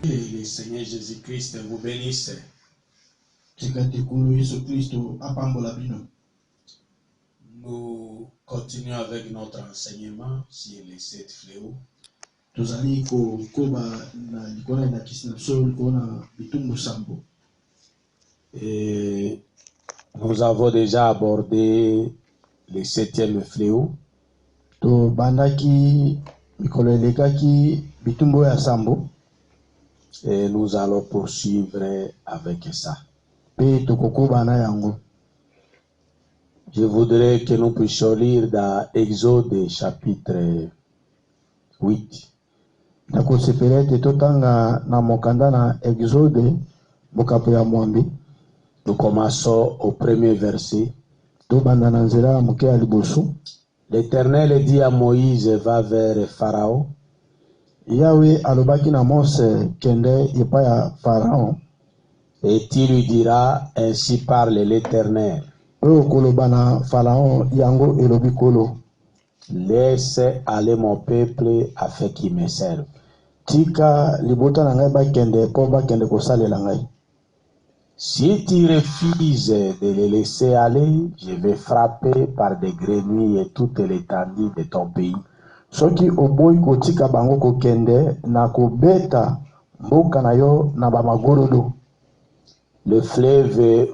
Et le Seigneur Jésus-Christ vous bénisse. Nous continuons avec notre enseignement sur les 7 fléaux. Et nous avons déjà abordé le 7e fléau. Et nous allons poursuivre avec ça. Je voudrais que nous puissions lire dans Exode chapitre 8. Nous commençons au premier verset. L'Éternel dit à Moïse, va vers Pharaon. Et tu lui diras, ainsi parle l'Éternel. Laisse aller mon peuple afin qu'il me serve. Si tu refuses de les laisser aller, je vais frapper par des grenouilles toute l'étendue de ton pays. Le fleuve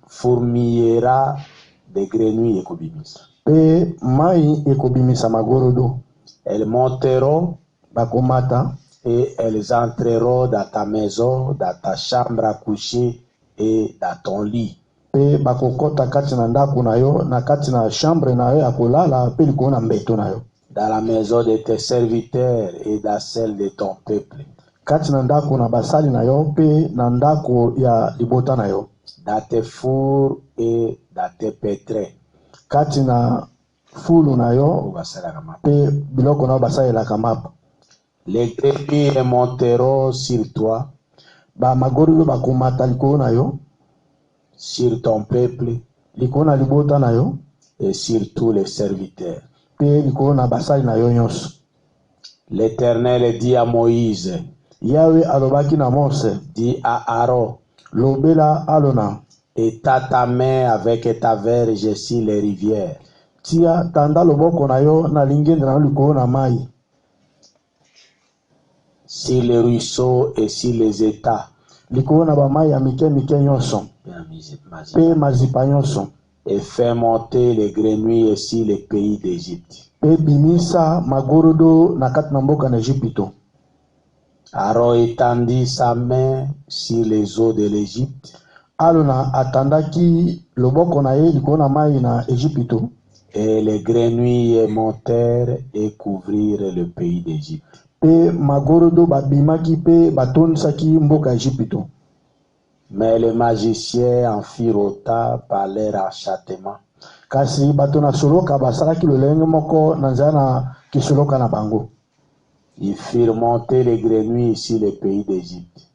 fourmillera des grenouilles ekobimisa. Elles monteront et elles entreront dans ta maison, dans ta chambre à coucher et dans ton lit. Dans la maison de tes serviteurs et dans celle de ton peuple. Dans tes fours et dans tes pétrins. Les grenouilles monteront sur toi, sur ton peuple et sur tous les serviteurs. L'Éternel dit à Moïse, dit à Aaron, étends ta main avec ta verge sur les rivières. Sur les ruisseaux et sur les états. Et fais monter les grenouilles sur les pays d'Égypte. Aaron étendit sa main sur les eaux de l'Égypte. Et les grenouilles montèrent et couvrirent le pays d'Égypte. Mais les magiciens en firent autant par leur enchantement. Ils firent monter les grenouilles sur le pays d'Égypte.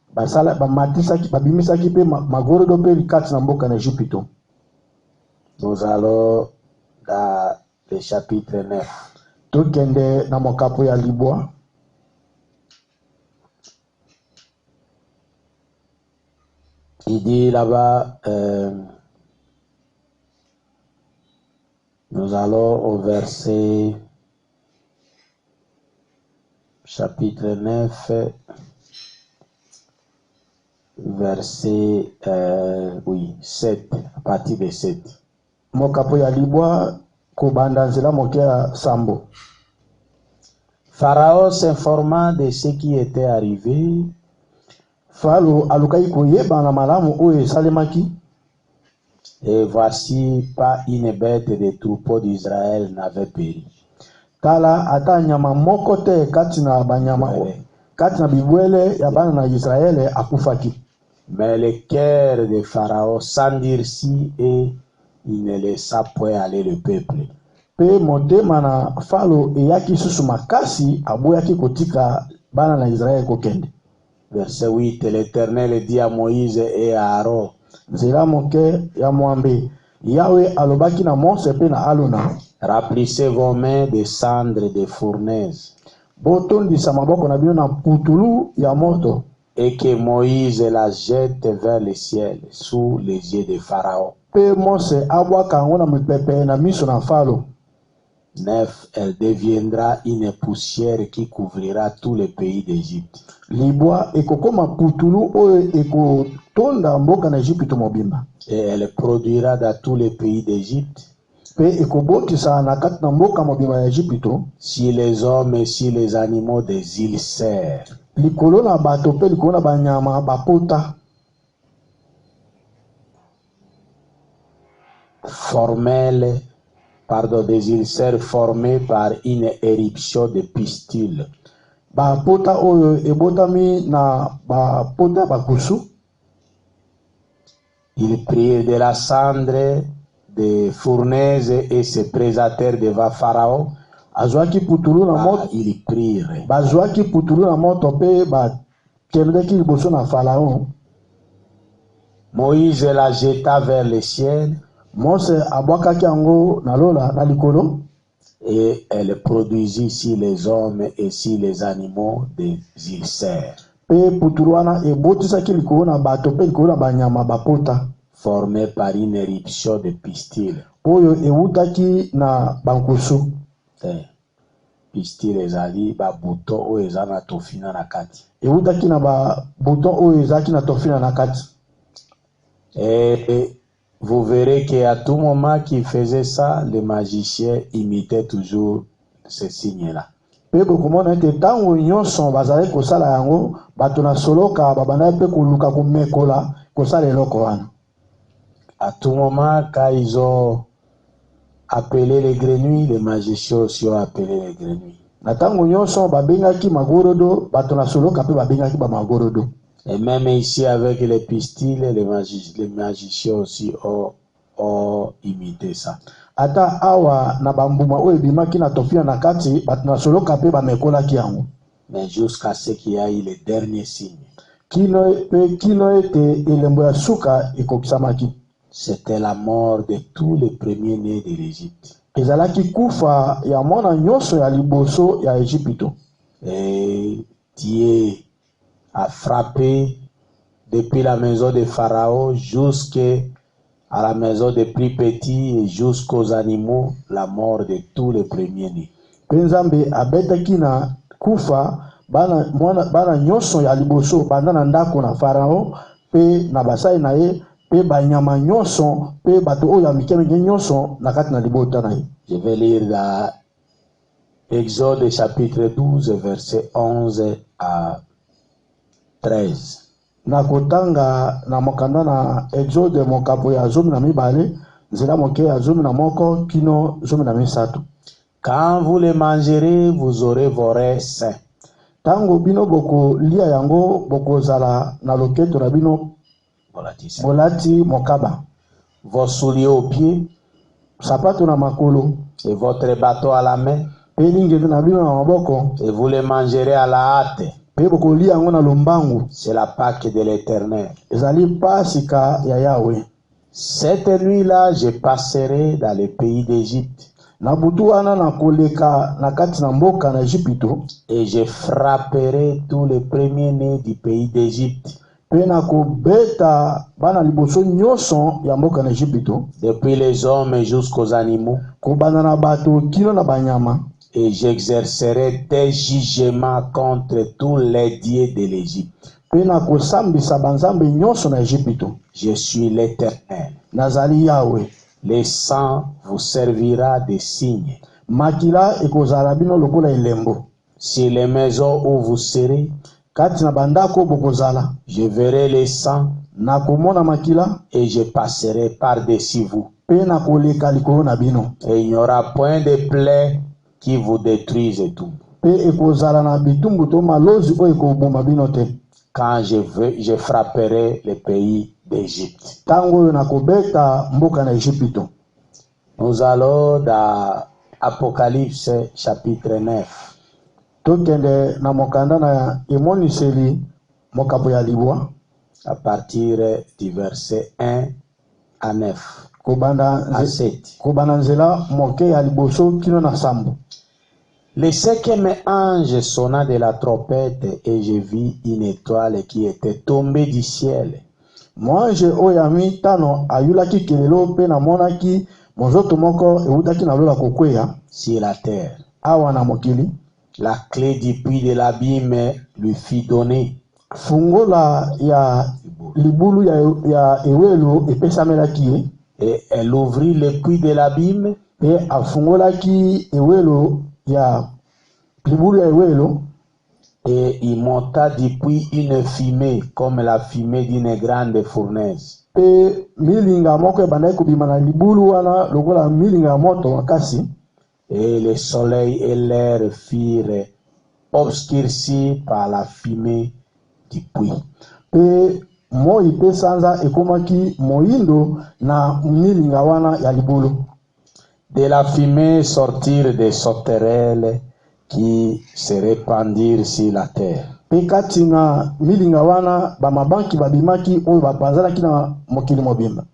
Nous allons dans le chapitre 9. Il dit là-bas, nous allons au verset chapitre 9, verset 7, à partir de 7. Pharaon s'informa de ce qui était arrivé. Et voici, pas une bête des troupeaux d'Israël n'avait péri. Mais le cœur de Pharaon s'endurcit et il ne laissa point aller le peuple. Verset 8, l'Éternel dit à Moïse et à Aaron, remplissez vos mains de cendres de fournaise. botondisa maboko na bino na putulu ya moto. Et que Moïse la jette vers le ciel sous les yeux de Pharaon. Pe Mose abwaka yango na mipepe na miso na Faraon. 9. Elle deviendra une poussière qui couvrira tout le pays d'Égypte. Libwa ekokoma putulu oyo ekotonda mboka na Egypte mobimba. Et elle produira dans tous les pays d'Égypte. Pe ekobotisa na kati na mboka mobimba ya Egypte. Si les hommes et si les animaux des îles serrent. Likolo na bato pe likolo na banyama bapota. Des ulcères formés par une éruption de pustules. Bapota oyo ebotami na bapota bakusu. Ils prirent de la cendre de fournaise et se présentèrent devant Pharaon. Azwaki putulu na moto. Ils prirent. Bazwaki putulu na moto pe bakendeki liboso na Pharaon. Moïse la jeta vers le ciel. Mose abwakaki yango na lola na likolo. Et elle produisit si les hommes et si les animaux des ulcères. Pe putulu wana ebotisaki likolo na bato pe likolo na banyama bapota. Formés par une éruption de pistules. Oyo ewutaki na bankusu. Pistile ezali ba bouton oyo eza na tofina na kati. Ewutaki na ba bouton oyo ezaki na tofina na kati. Et vous verrez qu'à tout moment qu'il faisait ça, les magiciens imitaient toujours ce signe-là. Pe bokomona ete tango nyonso bazali kosala yango bato na soloka babanda pe koluka komekola kosala eloko wana. À tout moment, quand ils ont appelé les grenouilles, les magiciens aussi ont appelé les grenouilles. Na tango nyonso babengaki magorodo bato na soloka pe babengaki ba magorodo. Et même ici avec les pistiles, les magiciens aussi ont imité ça. Ata awa na bambuma oyo bimaki na tofia na kati bato na soloka pe bamekolaki yango. Mais jusqu'à ce qu'il y ait le dernier signe. Kino ete elembo ya suka ekokisamaki. C'était la mort de tous les premiers-nés de l'Égypte. Ezalaki kufa ya mwana nyonso ya liboso ya Egypte. Et Dieu a frappé depuis la maison de Pharaon jusqu'à la maison des plus petits et jusqu'aux animaux, la mort de tous les premiers-nés. Penzambe abetaki na kufa bana nyonso ya liboso banda na ndako na Pharaon pe na basai na ye pe banyama nyonso pe bato oyo ya mikemike nyonso na kati na libota na ye. Je vais lire dans Exode chapitre 12 verset 11 à 13. Na kotanga na mokanda na Exode mokapo ya 12 nzela moke ya 11 kino 13. Quand vous les mangerez, vous aurez vos reins sains. Tango bino boko lia yango boko zala na loketo na bino bolati mokaba. Vos souliers aux pieds, sapato na makolo, et votre bâton à la main, na bino na maboko, et vous les mangerez à la hâte. C'est la Pâque de l'Éternel. Cette nuit-là, je passerai dans le pays d'Égypte. Et je frapperai tous les premiers-nés du pays d'Égypte. Depuis les hommes jusqu'aux animaux. Et j'exercerai des jugements contre tous les dieux de l'Égypte. Je suis l'Éternel. Le sang vous servira de signe. Sur les maisons où vous serez, je verrai le sang et je passerai par-dessus vous. Et il n'y aura point de plaie qui vous détruise tout. Quand je frapperai le pays d'Égypte. Nous allons dans Apocalypse chapitre 9. À partir du verset 1 à 9. À 7. Le cinquième ange sonna de la trompette et je vis une étoile qui était tombée du ciel. Mwange oyo ya mitano ayulaki kelelo mpe namonaki monzoto moko eutaki na lola kokwea sur la terre. Awa na mokili. La clé du puits de l'abîme lui fut donnée. Fungola ya libulu ya ewelo epesamelaki ye. Et elle ouvrit le puits de l'abîme. Pe afungolaki ewelo ya libulu ya ewelo. Et il monta du puits une fumée comme la fumée d'une grande fournaise. Pe milinga moko ebandaki kobima na libulu wana lokola milinga ya moto makasi. Et le soleil et l'air furent obscurcis par la fumée du puits. Pe moi pe sanza ekomaki moindo na milinga wana ya libulu. De la fumée sortirent des sauterelles qui se répandirent sur la terre. Pe kati na milinga wana bamabanki babimaki oyo bapanzanaki na mokili mobimba.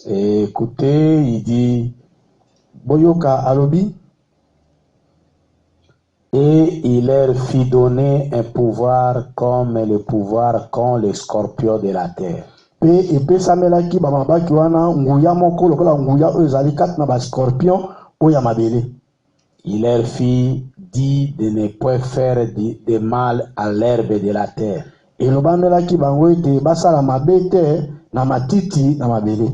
Et écoutez, il dit, boyoka alobi, et il leur fit donner un pouvoir comme le pouvoir qu'ont les scorpions de la terre. Pe epesamelaki bamabaki wana nguya moko lokola nguya oyo ezali kati na bascorpion oyo ya mabele. Il leur fit dit de ne point faire de mal à l'herbe de la terre. Elobamelaki bango ete basala mabe te na matiti na mabele.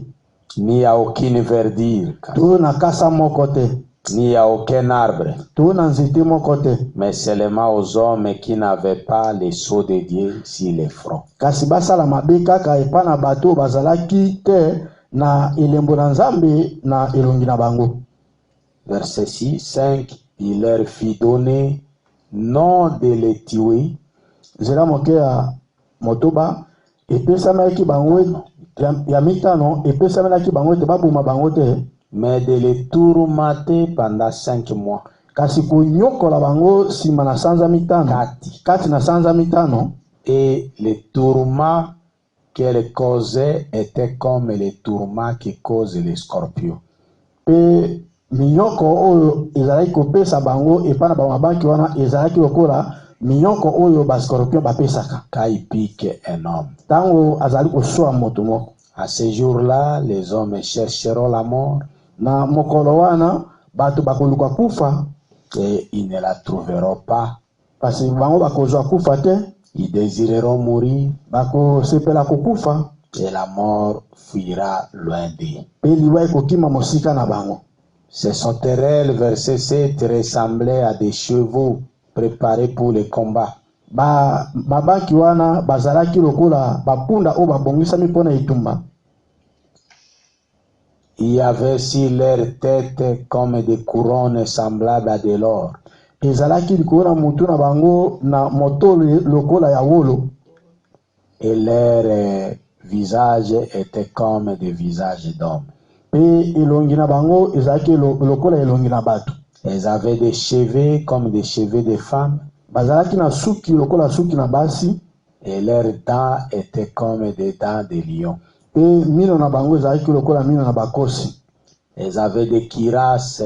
Ni à aucune verdure. To na kasa moko te. Ni à aucun arbre. To na nzete moko te. Mais seulement aux hommes qui n'avaient pas les sceaux de Dieu sur les fronts. Kasi basala mabe kaka epa na bato bazalaki te na elembo na Nzambe na elongi na bango. Verset 6, 5, il leur fit donner non de les tuer. Zela moke ya motoba epesamelaki bango ya mitano epesamelaki bango ete baboma bango te. Mais de les tourmenter pendant 5 mois. Kasi konyokola bango sima na sanza mitano. Kati na sanza mitano. Et les tourments qu'elle causait étaient comme les tourments qui causent les scorpions. Pe minyoko oyo ezalaki kopesa bango epa na bamabanki wana ezalaki lokola minyoko oyo bascorpion bapesaka. Quand il pique un homme. Tango azali kosoa moto moko. À ce jour-là, les hommes chercheront la mort. Na mokolo wana bato bakoluka kufa. Et ils ne la trouveront pas. Parce que bango bakozwa kufa te. Ils désireront mourir. Bako sepela kokufa. Et la mort fuira loin d'eux. Pe liwa ekokima mosika na bango. Ces sauterelles, verset 7, ressemblaient à des chevaux préparés pour le combat. Babaki wana bazalaki lokola bapunda o babongisami pona itumba. Il y avait sur leur tête comme des couronnes semblables à de l'or. Ezalaki likolo na mutu na bango na moto lokola ya wolo. Et leur visage était comme des visages d'hommes. Pe elongi na bango ezalaki lokola elongi na bato. Ils avaient des cheveux comme des cheveux de femmes. Bazalaki na suki lokola suki na basi. Et leurs dents étaient comme des dents de lion. Pe mino na bango ezalaki lokola mino na bakosi. Ils avaient des cuirasses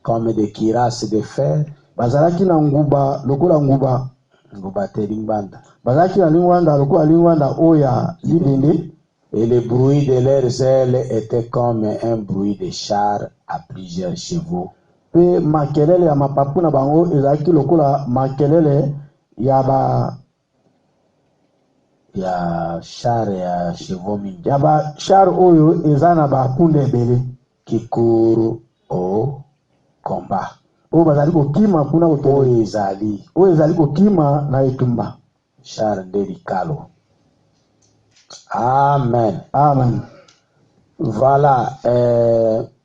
comme des cuirasses de fer. Bazalaki na nguba lokola nguba. Nguba te lingwanda. Bazalaki na lingwanda lokola lingwanda oya libende. Et le bruit de leurs ailes était comme un bruit de char à plusieurs chevaux. Pe makelele ya mapapu na bango ezalaki lokola makelele ya char ya chevaux mingi. Ya ba char oyo eza na bapunda ebele. Qui courent au combat. Oyo bazali kokima kuna Oyo ezali kokima na etumba. Char de likalo. Amen. Amen. Voilà,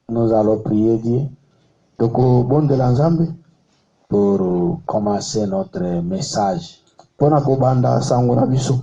nous allons prier Dieu tokobondela Nzambe pour commencer notre message. Pona kobanda sango na biso.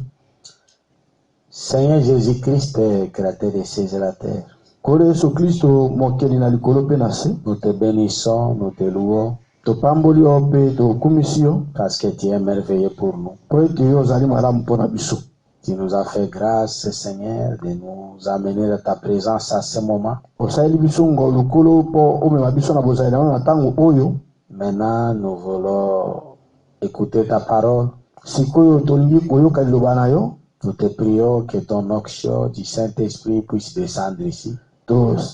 Seigneur Jésus-Christ, créateur des cieux et la terre. Kole Yesu Kristo mokeli na likolo pe na se. Nous te bénissons, nous te louons. Topamboli o pe tokumisi yo. Parce que tu es merveilleux pour nous. Po ete yo ozali malamu pona biso. Tu nous as fait grâce, Seigneur, de nous amener dans ta présence à ce moment. Osaeli biso ngo lokolo po omema biso na bozali na tango oyo. Maintenant, nous voulons écouter ta parole. Sikoyo tolingi koyoka liloba na yo. Nous te prions que ton onction du Saint-Esprit puisse descendre ici.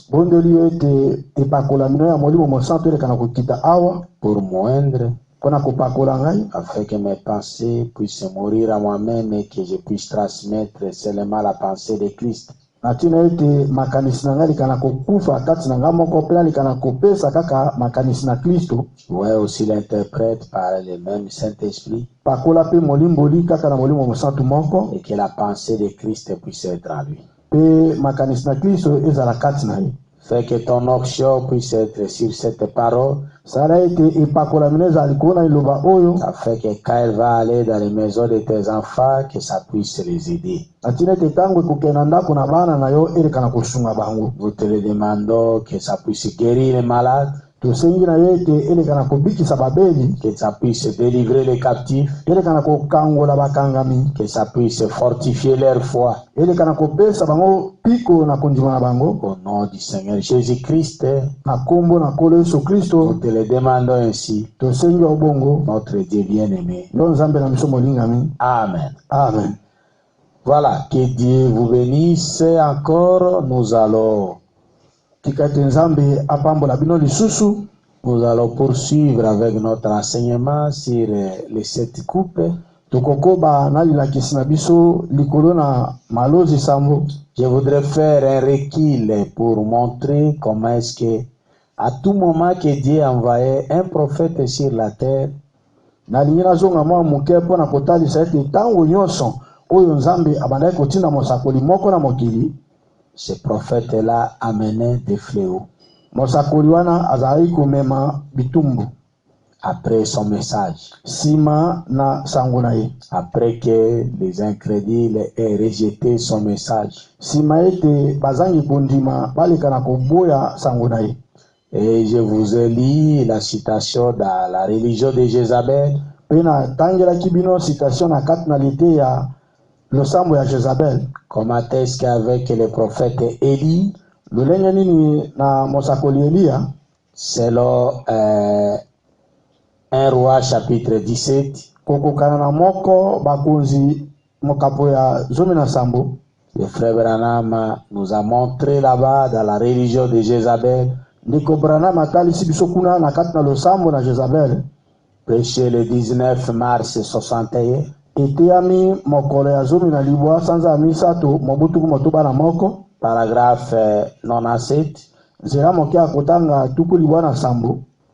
Bondeli ete epakola mino ya molimo mosantu elekana kokita awa pour moindre, mpona kopakola ngai, afin que mes pensées puissent mourir à moi-même et que je puisse transmettre seulement la pensée de Christ. Na ntina ete makanisi na ngai likana kokufa kati na ngai moko mpe likana kopesa kaka makanisi na Kristo. Ouais, aussi l'interprète par le même Saint-Esprit. Pakola pe molimboli kaka na molimo mosantu moko. Et que la pensée de Christ puisse être en lui. Pe makanisi na Kristo ezala kati na ye. Fait que ton onction puisse être sur cette parole. Sala ete epakola mino ezala likolo na liloba oyo. Afin que quand elle va aller dans les maisons de tes enfants, que ça puisse les aider. Na ntina ete ntango ekokenda ndako na bana na yo elekana kosunga bango. Nous te le demandons que ça puisse guérir les malades. Tosengi na ye ete elekana kobikisa babeli. Que ça puisse délivrer les captifs. Elekana kokangola bakangami. Que ça puisse fortifier leur foi. Elekana kopesa bango piko na kondima na bango. Au nom du Seigneur Jésus-Christ. Na kombo na kolo Yesu Kristo. Nous te le demandons ainsi. Tosengi obongo. Notre Dieu bien-aimé. Yo nzambe na miso molingami. Amen. Amen. Voilà, que Dieu vous bénisse encore. Nous allons poursuivre avec notre enseignement sur les 7 coupes. Je voudrais faire un recul pour montrer comment est-ce que à tout moment que Dieu envoyait un prophète sur la terre, ce prophète-là amenait des fléaux. Après son message, après que les incrédules aient rejeté son message, et je vous ai lu la citation dans la religion de Jézabel. Comment est-ce qu'avec le prophète Élie, selon 1 Roi chapitre 17, le frère Branham nous a montré là-bas dans la religion de Jézabel, prêché le 19 mars 61, paragraphe 97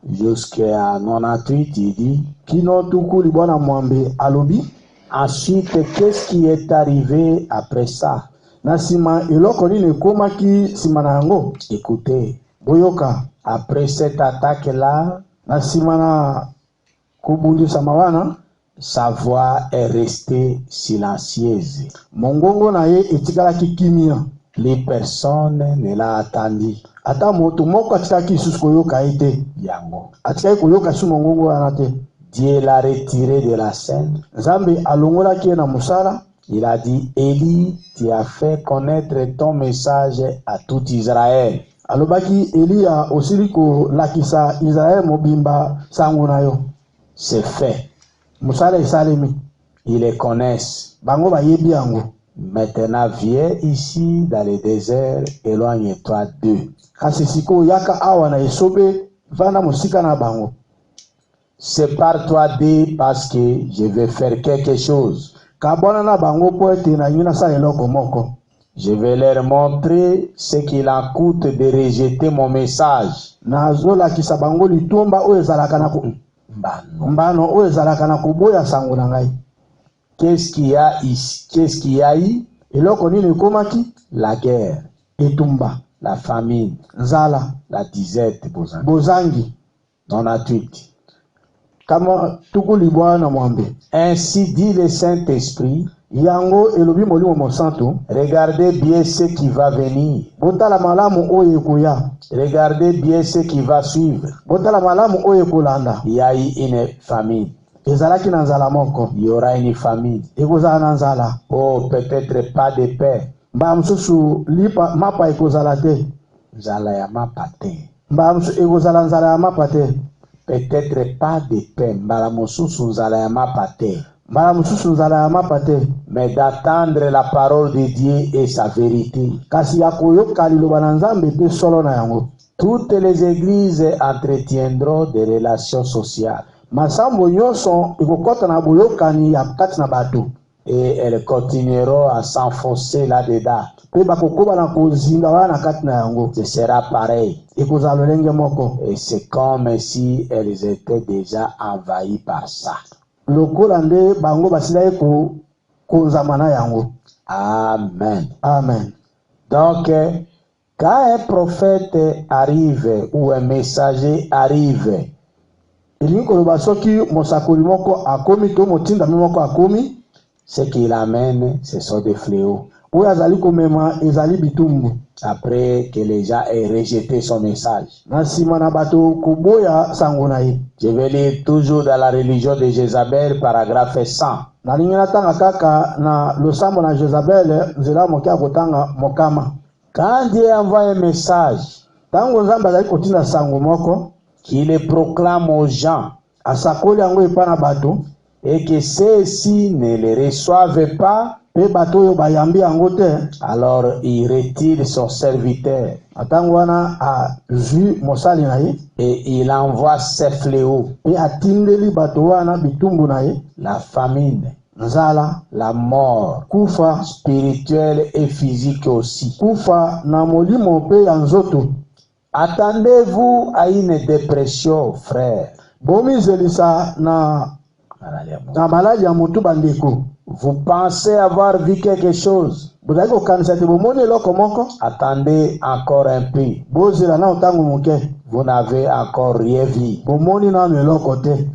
jusqu'à 98, il dit ensuite, qu'est-ce qui est arrivé après ça? Écoutez, après cette attaque-là, sa voix est restée silencieuse. Les personnes ne l'ont attendu. Dieu l'a retiré de la scène. Il a dit, Élie, tu as fait connaître ton message à tout Israël. C'est fait. Ils les connaissent. Maintenant, viens ici dans le désert, éloigne-toi d'eux. Sépare-toi d'eux parce que je vais faire quelque chose. Je vais leur montrer ce qu'il en coûte de rejeter mon message. Qu'est-ce qu'il y a ici? Qu'est-ce qu'il y a eu? La guerre, la famine, la disette, Bozangi. 98. Ainsi dit le Saint-Esprit, regardez bien ce qui va venir. Regardez bien ce qui va suivre. Il y a eu une famine. Il y aura une famine. Oh, peut-être pas de paix. peut-être pas de paix, mbala mosusu nzala ya mapate, mbala mosusu nzala ya mapate, mais d'attendre la parole de Dieu et sa vérité. Kasi ya koyoka liloba na Nzambe pe solo na yango. Toutes les églises entretiendront des relations sociales. Masambo nyonso ekokota na boyokani ya kati na bato. Et elles continueront à s'enfoncer là-dedans. Pe bakokoba na kozinga wana na kati na yango. Ce sera pareil. Ekozala lolenge moko. Et c'est comme si elles étaient déjà envahies par ça. Lokola nde bango basila konzama na yango. Amen. Amen. Donc, quand un prophète arrive ou un messager arrive, elingi koloba soki mosakoli moko akomi to motinda moko akomi, ce qu'il amène, ce sont des fléaux. Oyo azali komema ezali bitumbu. Après que les gens aient rejeté son message. Na sima na bato koboya sango na ye. Je vais lire toujours dans la religion de Jézabel, paragraphe 100. Nalingi natanga kaka na losambo na Jézabel, nzela moke akotanga mokama. Quand Dieu envoie un message, tango Nzambe azali kotinda sango moko, qu'il le proclame aux gens, asakoli yango epa na bato, et que ceux-ci ne le reçoivent pas, pe bato oyo bayambi yango te, alors il retire son serviteur. Atango wana azwi mosali na ye, et il envoie ses fléaux. Pe atindeli bato wana bitumbu na ye, la famine, nzala, la mort, kufa spirituelle et physique aussi. Kufa na molimo pe ya nzoto. Attendez-vous à une dépression, frère. Bomizelisa na maladi ya mutu bandeko. Vous pensez avoir vu quelque chose? Attendez encore un peu. Vous n'avez encore rien vu.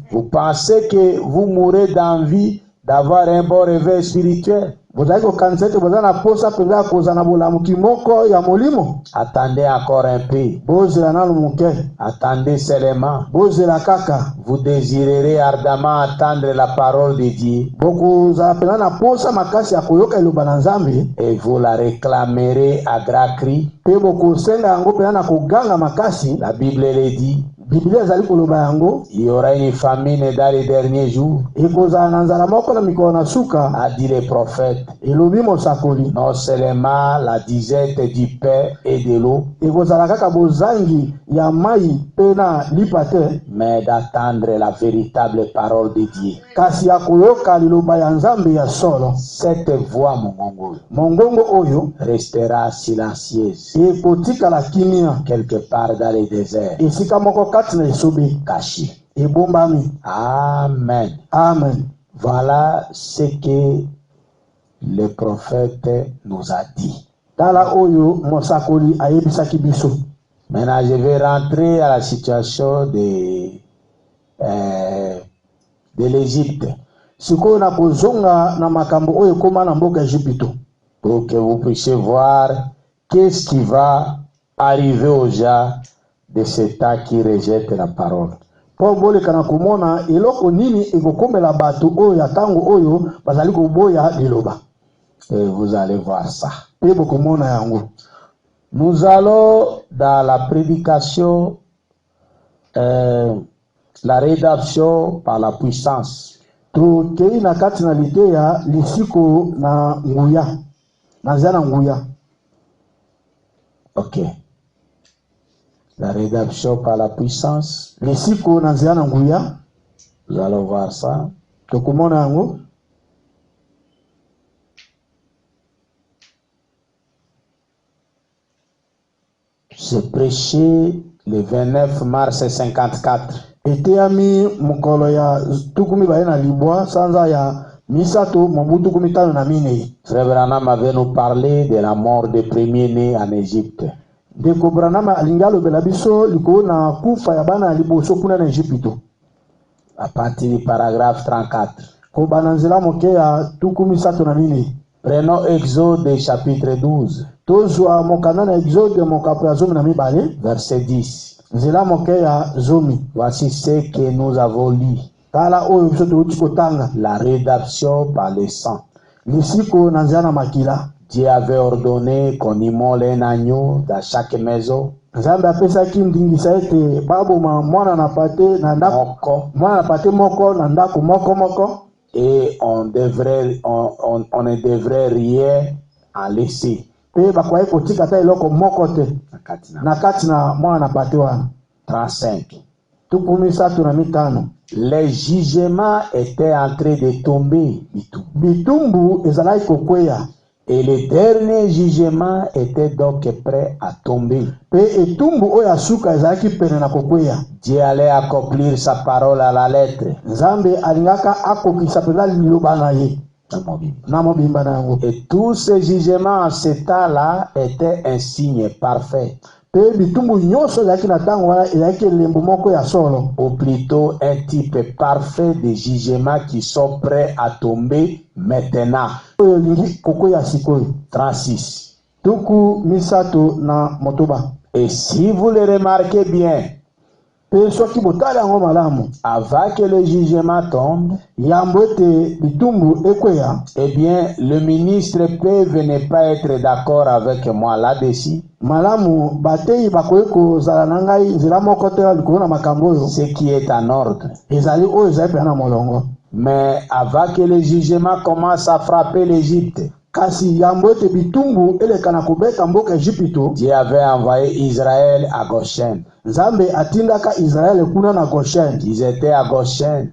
Vous pensez que vous mourrez d'envie d'avoir un bon réveil spirituel? Attendez encore un peu. Attendez seulement. Vous désirerez ardemment attendre la parole de Dieu. Et vous la réclamerez à grands cris. La Bible le dit. Il y aura une famine dans les derniers jours, a dit le prophète. Non seulement la disette du pain et de l'eau, mais d'attendre la véritable parole de Dieu. Cette voix, mon gongo, restera silencieuse quelque part dans les déserts. Caché. Amen. Amen. Voilà ce que le prophète nous a dit. Maintenant, je vais rentrer à la situation de l'Égypte. Pour que vous puissiez voir qu'est-ce qui va arriver aux gens de ce temps qui rejettent la parole. Et vous allez voir ça. Nous allons dans la prédication, la rédemption par la puissance. Ok. La rédemption par la puissance. Nous allons voir ça. J'ai prêché le 29 mars 54. Frère Branham avait nous parlé de la mort des premiers-nés en Égypte. À partir du paragraphe 34. Prenons Exode chapitre 12. Verset 10. Voici ce que nous avons lu. La rédemption par le sang. Dieu avait ordonné qu'on immole un agneau dans chaque maison. Nzambe apesaki ndingisa ete baboma mwana na pate na ndako mwana na pate moko na ndako moko et on ne devrait rien en laisser. Pe bakwai kotika ta eloko moko te na kati na mwana na pate wana. 35. Tukumi satu na mitano. Les jugements étaient en train de tomber. Bitumbu ezalaki kokweya. Et le dernier jugement était donc prêt à tomber. Dieu allait accomplir sa parole à la lettre. Et tous ces jugements en ce temps-là étaient un signe parfait. Ou plutôt un type parfait de jugements qui sont prêts à tomber maintenant. 36. Et si vous le remarquez bien, avant que le jugement tombe, eh bien, le ministre peut ne pas être d'accord avec moi là-dessus. Ce qui est en ordre. Mais avant que le jugement commence à frapper l'Égypte, Dieu avait envoyé Israël à Goshen. Ils étaient à Goshen.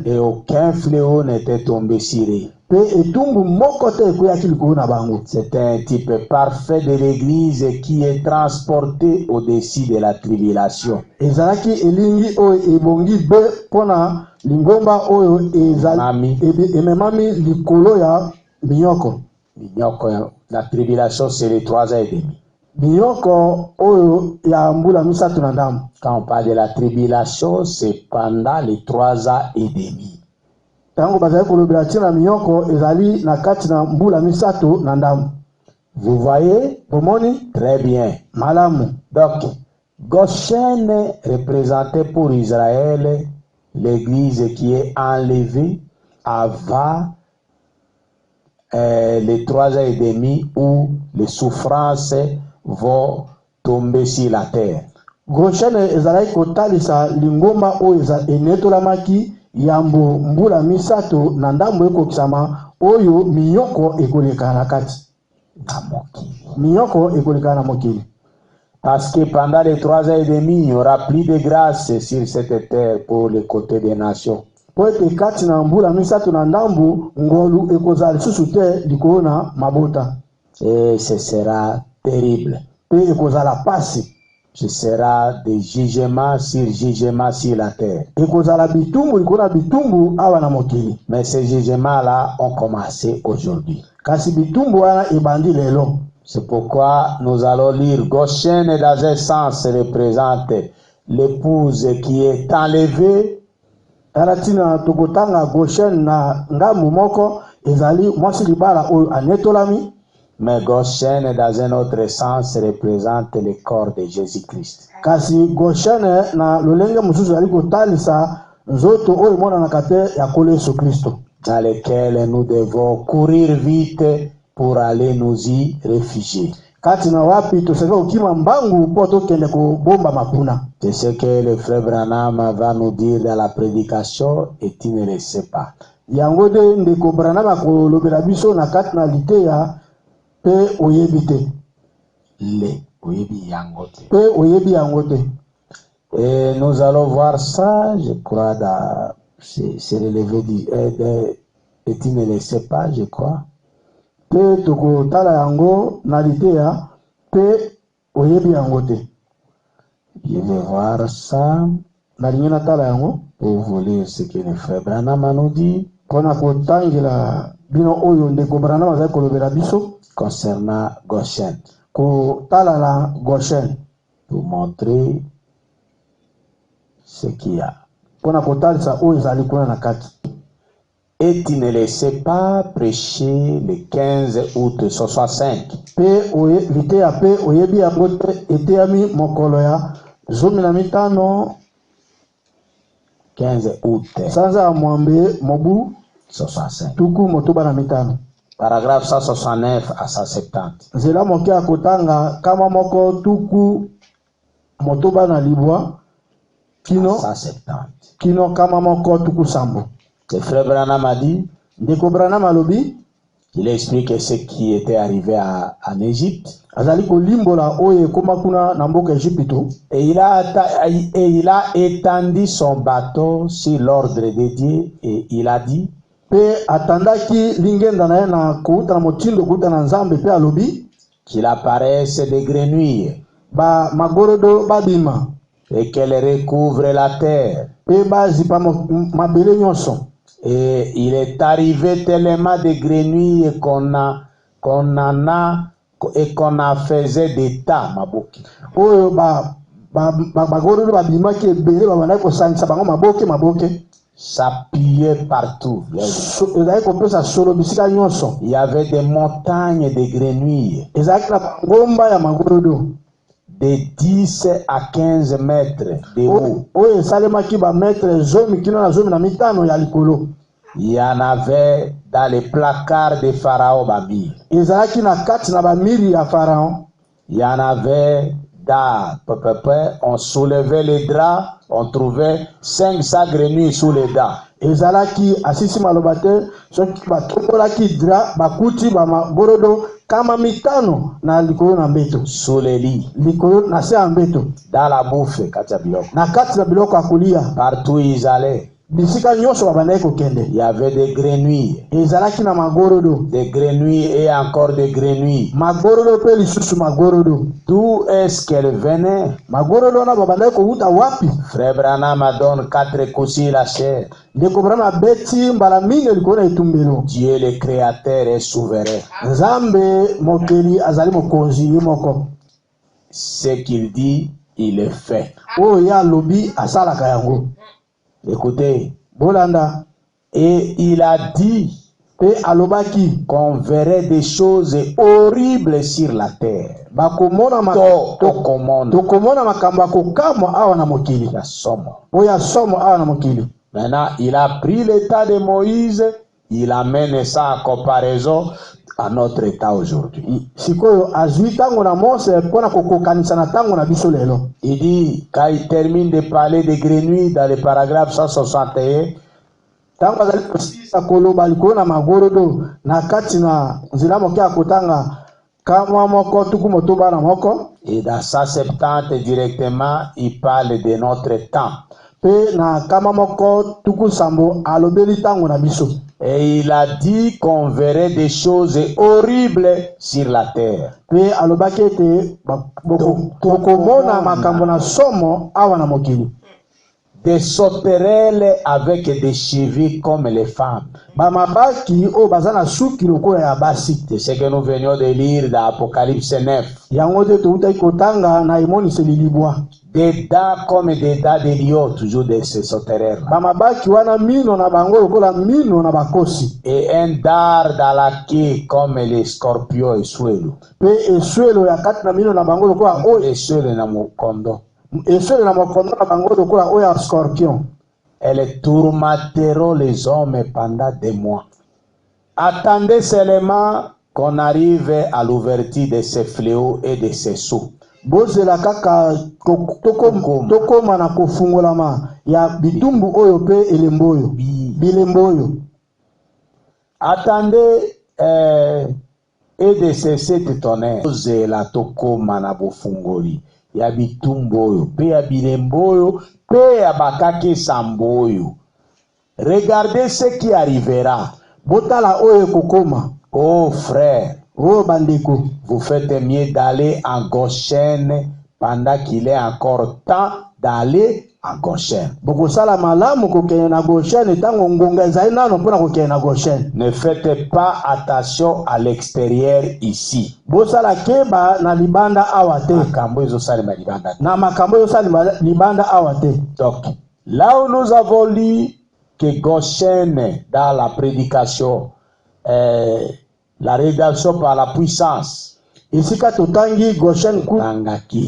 Et aucun fléau n'était tombé sur eux. C'était un type parfait de l'église qui est transporté au-dessus de la tribulation. La tribulation, c'est les 3 ans et demi. Quand on parle de la tribulation, c'est pendant les 3 ans et demi. Vous voyez? Très bien. Donc, Goshen représentait pour Israël l'église qui est enlevée avant les 3 ans et demi où les souffrances vont tomber sur la terre. Goshen ezalaki kotalisa lingomba oyo enetolamaki yambo mbula misato na ndambo ekokisama oyo miyoko ekoleka na kati. Miyoko ekoleka na mokili. Parce que pendant les 3 ans et demi, il n'y aura plus de grâce sur cette terre pour le côté des nations. Poete kati na mbula misato na ndambo ngolu ekozali susu te likona mabota. Et ce sera terrible. Pe ekozala pasi. Ce sera des jugements sur la terre. Mais ces jugements-là ont commencé aujourd'hui. C'est pourquoi nous allons lire Goshen dans un sens représente l'épouse qui est enlevée. Mais Goshen, dans un autre sens, représente le corps de Jésus-Christ. Dans lequel nous devons courir vite pour aller nous y réfugier. C'est ce que le frère Branham va nous dire dans la prédication et tu ne le sais pas. Et nous allons voir ça, je crois, c'est relevé et tu ne le sais pas, je crois. Je vais voir ça pour vous lire ce que le frère Branham nous dit concernant Goshen. Pour montrer ce qu'il y a. Et tu ne laissais pas prêcher le 15 août 65. 15 août 65. Paragraphe 169 à 170. Nzela moke akotanga kama moko tuku motoba na libwa kino 170. Kino kama moko tuku sambo. Le frère Branham a dit, Ndeko Branham alobi, il explique ce qui était arrivé en Égypte. azali kolimbola oye koma kuna na mboka Egypto. Et il a étendu son bateau sur l'ordre de Dieu et il a dit, Pe atandaki lingenda na ye na kuuta na motindo kuuta na Nzambe pe alobi qu'il apparaisse des grenouilles ba magorodo babima et qu'elle recouvre la terre. pe bazipa mabele nyonso. Et il est arrivé tellement de grenouilles qu'on a faisait des tas, maboki. Oyo bagorodo babimaki ebele babandaki kosangisa bango maboke Ça pillait partout. ezalaki kopesa solo bisika nyonso. Il y avait des montagnes de grenouilles ezalaki na ngomba ya magorodo de 10 à 15 mètres de haut. oyo esalemaki bametre 10 kino na 15 ya likolo. Il y en avait dans les placards de Pharaon Babi. ezalaki na kati na bamiri ya Pharaon. Il y en avait dans on soulevait les draps, on trouvait 500 grenouilles sous les draps. ezalaki asisi maloba te soki batokolaki dra bakuti bamagorodo kama 5 na likolo na mbeto, sous les lits, likolo na se ya mbeto, dans la bouffe, kati ya biloko, na kati na biloko ya kolia. partout ils allaient. bisika nyonso babandaki kokende. Il y avait des grenouilles, ezalaki na magorodo, des grenouilles et encore des grenouilles. magorodo pe lisusu magorodo. D'où est-ce qu'elles venaient? magorodo na babandaki kowuta wapi? Frère Branham donne 4 coups sur la chair. Ndeko Branham abeti mbala mine likolo na etumbelo. Dieu le créateur est souverain. Nzambe mokeli azali mokonzi ye moko. Ce qu'il dit, il le fait. Oyo ya lobi asalaka yango. Écoutez, bolanda. Et il a dit pe alobaki qu'on verrait des choses horribles sur la terre. Bakomona tokomona makambo akokamwa awa na mokili. Ya somo. Oya somo awa na mokili. Maintenant, il a pris l'état de Moïse, il amène ça en comparaison à notre état aujourd'hui. Sikoyo azwi tango na Mose pona kokokanisa na tango na biso lelo. Il dit, quand il termine de parler des grenouilles dans le paragraphe 161, tango azali kosisa koloba likolo na magorodo na kati na nzela moke akotanga kama moko tuku motoba na moko. Et dans 170 directement, il parle de notre temps. Pe na kama moko tuku sambo alobeli tango na biso. Et il a dit qu'on verrait des choses horribles sur la terre. Pe alobaki ete tokomona makambo na somo awa na mokili. Des sauterelles avec des cheveux comme les femmes. Bamabaki o bazana suki lokola ya basi. C'est ce que nous venions de lire dans Apocalypse 9. Yango te toutai kotanga na imoniseli libwa. Des dents comme des dents de lion, toujours de ces sauterelles. Bamabaki wana mino na bango lokola mino na bakosi. Et un dard dans la queue comme les scorpions et suelo. Pe esuelo ya kati na mino na bango lokola o esuelo na mokondo. Esuelo na mokondo na bango lokola o ya scorpion. Elles tourmenteront les hommes pendant des mois. Attendez seulement qu'on arrive à l'ouverture de ces fléaux et de ces sauts. Bozela kaka tokoma na kofungolama ya bitumbu oyo pe elemboyo bilemboyo. Attendez et de ces 7 tonnerres. Bozela tokoma na bofungoli ya bitumbu oyo pe ya bilemboyo pe ya bakake samboyo. Regardez ce qui arrivera. Botala oyo kokoma. Oh frère, oh bandeko, vous faites mieux d'aller en Goshen pendant qu'il est encore temps d'aller en Goshen. Bokosala malamu kokene na Goshen tango ngonga ezali nano pona kokene na Goshen. Ne faites pas attention à l'extérieur ici. Bosala keba na libanda awate. Makambo ezosala libanda. Na makambo ezosala libanda awate. Donc, là où nous avons lu que Goshen dans la prédication, la rédemption par la puissance. Isika totangi Goshen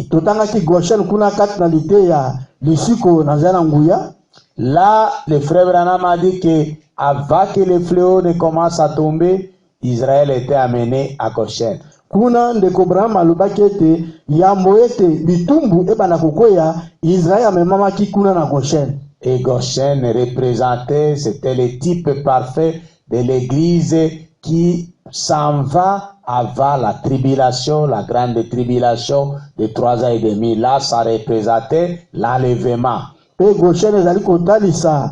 totangaki Goshen kuna kati na lite ya lisiko na zana nguya. Là, le frère Branham a dit que avant que les fléaux ne commencent à tomber, Israël était amené à Goshen. Kuna ndeko Abraham alobaki ete yambo ete bitumbu ebana kokoya Israël amemamaki kuna na Goshen. Et Goshen représentait, c'était le type parfait de l'église qui s'en va avant la tribulation, la grande tribulation de 3 ans et demi. Là, ça représentait l'enlèvement. Et Goshen ezali kotalisa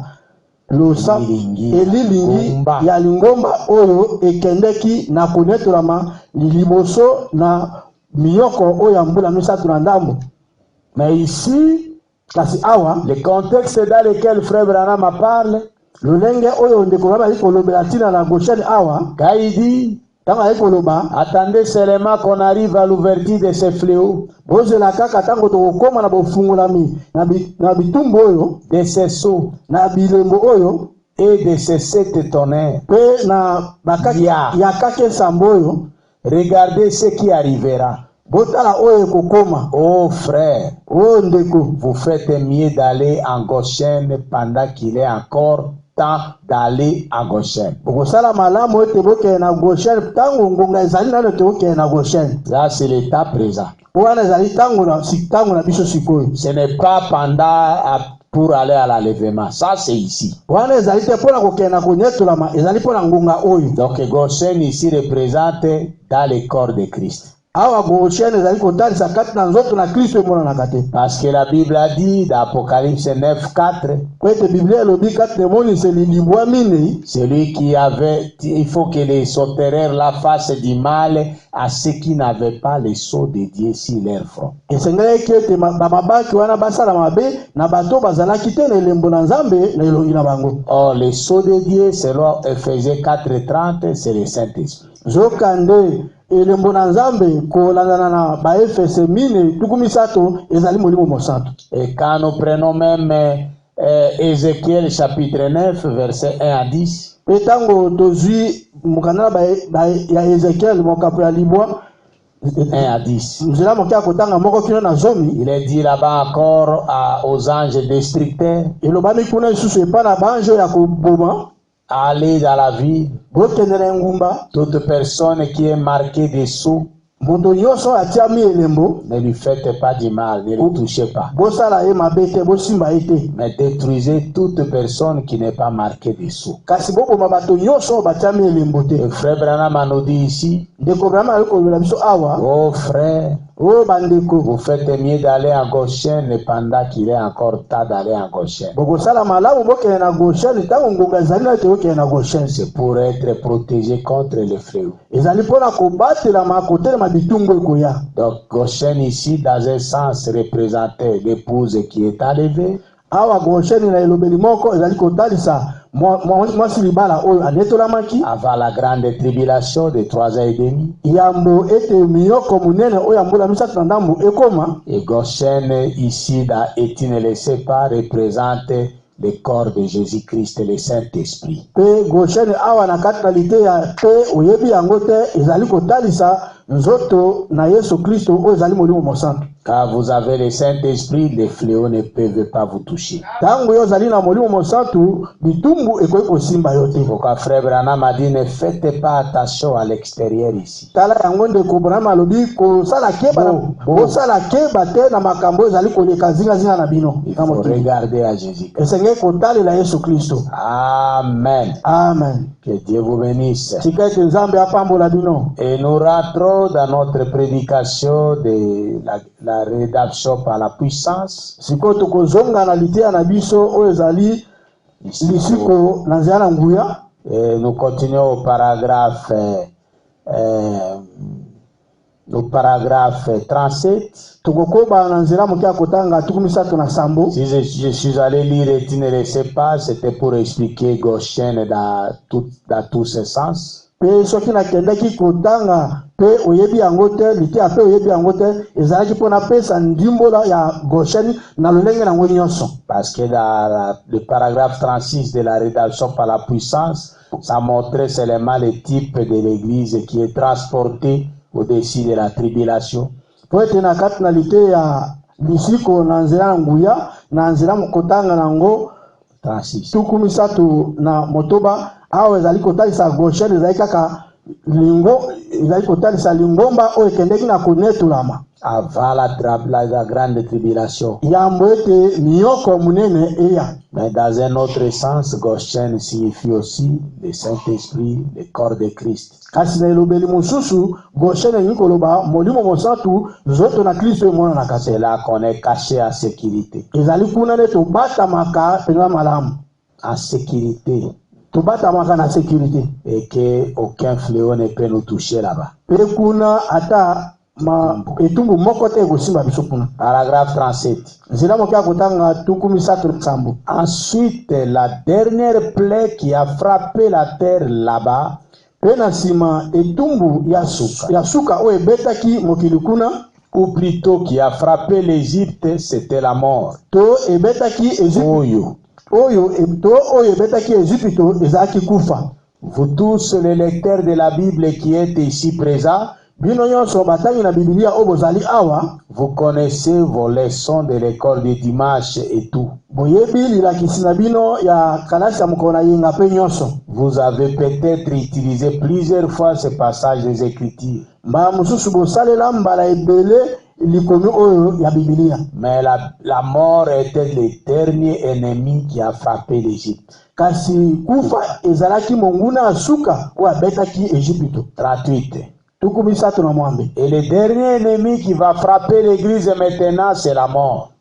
losa elilingi ya lingomba oyo ekendeki na konetolama liboso na miyoko oyo ya mbula misatu na ndambo. Mais ici, kasi awa, le contexte dans lequel frère Branham parle, lolenge oyo ndeko baba ikolobela tina na Goshen awa, quand il dit attendez seulement qu'on arrive à l'ouverture de ces fléaux, de ces sauts et de ces 7 tonnerres. Regardez ce qui arrivera. Oh frère, vous faites mieux d'aller en Goshen pendant qu'il est encore temps d'aller à Goshen. Ça, c'est l'état présent. Ce n'est pas pendant pour aller à l'enlèvement. Ça, c'est ici. Donc, Goshen ici représente dans le corps de Christ. Parce que la Bible a dit dans Apocalypse 9:4, celui qui avait, il faut que les sauterelles la fassent du mal à ceux qui n'avaient pas le sceau de Dieu sur leur front. Or, le sceau de Dieu, selon Ephésiens 4:30, c'est le Saint-Esprit. Et quand nous prenons même Ézéchiel chapitre 9, verset 1 à 10, il est dit là-bas encore aux anges destructeurs, allez dans la ville, toute personne qui est marquée des sceaux, ne lui faites pas du mal, ne le touchez pas. Mais détruisez toute personne qui n'est pas marquée des sceaux. Le frère Branham nous dit ici, oh frère, vous faites mieux d'aller à Goshen pendant qu'il est encore temps d'aller à Goshen. C'est pour être protégé contre les fléaux. Donc Goshen ici, dans un sens, représentait l'épouse qui est enlevée. Avant la grande tribulation de 3 ans et demi. Et Goshen ici, dans Étienne ne le sait pas, représente le corps de Jésus-Christ et le Saint-Esprit. Quand vous avez le Saint-Esprit, les fléaux ne peuvent pas vous toucher. Pourquoi frère Branham a dit ne faites pas attention à l'extérieur ici. Il faut regarder à Jésus. Amen. Amen. Que Dieu vous bénisse. Et nous rentrons dans notre prédication de la rédemption par la puissance. Et nous continuons au paragraphe 37. Si je suis allé lire et tu ne le sais pas, c'était pour expliquer Goshen dans tous ses sens. Parce que dans le paragraphe 36 de la rédemption par la puissance, ça montrait seulement le type de l'église qui est transportée au-dessus de la tribulation. avant la grande tribulation. Mais dans un autre sens, Goshen signifie aussi le Saint-Esprit, le corps de Christ. C'est là qu'on est caché en sécurité. En sécurité. Et que aucun fléau ne peut nous toucher là-bas. Paragraphe 37. Ensuite, la dernière plaie qui a frappé la terre là-bas, ou plutôt qui a frappé l'Égypte, c'était la mort. Vous tous les lecteurs de la Bible qui êtes ici présents, vous connaissez vos leçons de l'école de dimanche et tout. Vous avez peut-être utilisé plusieurs fois ce passage des Écritures. Mais la mort était le dernier ennemi qui a frappé l'Égypte. 38. Et le dernier ennemi qui va frapper l'église maintenant, c'est la mort.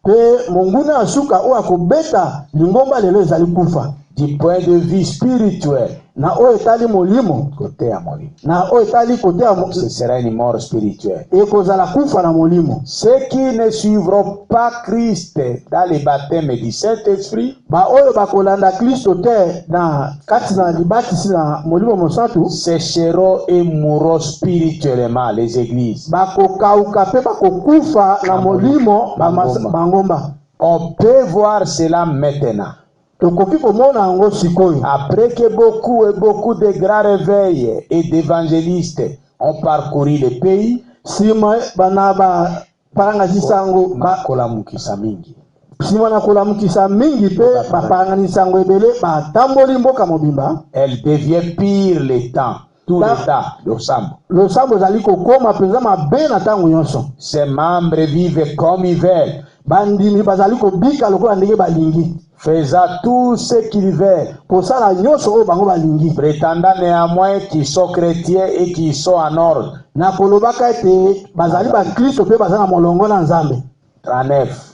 Du point de vue spirituel, côté à ce sera une mort spirituelle. Ceux qui ne suivront pas Christ dans le baptême du Saint-Esprit sécheront et mourront spirituellement, les églises. On peut voir cela maintenant. Après que beaucoup de grands réveils et d'évangélistes ont parcouru le pays, elle devient pire le temps. Tout l'état, le ses membres vivent comme ils veulent, faisant tout ce qu'ils veulent, prétendant néanmoins qu'ils sont chrétiens et qu'ils sont en ordre. 39.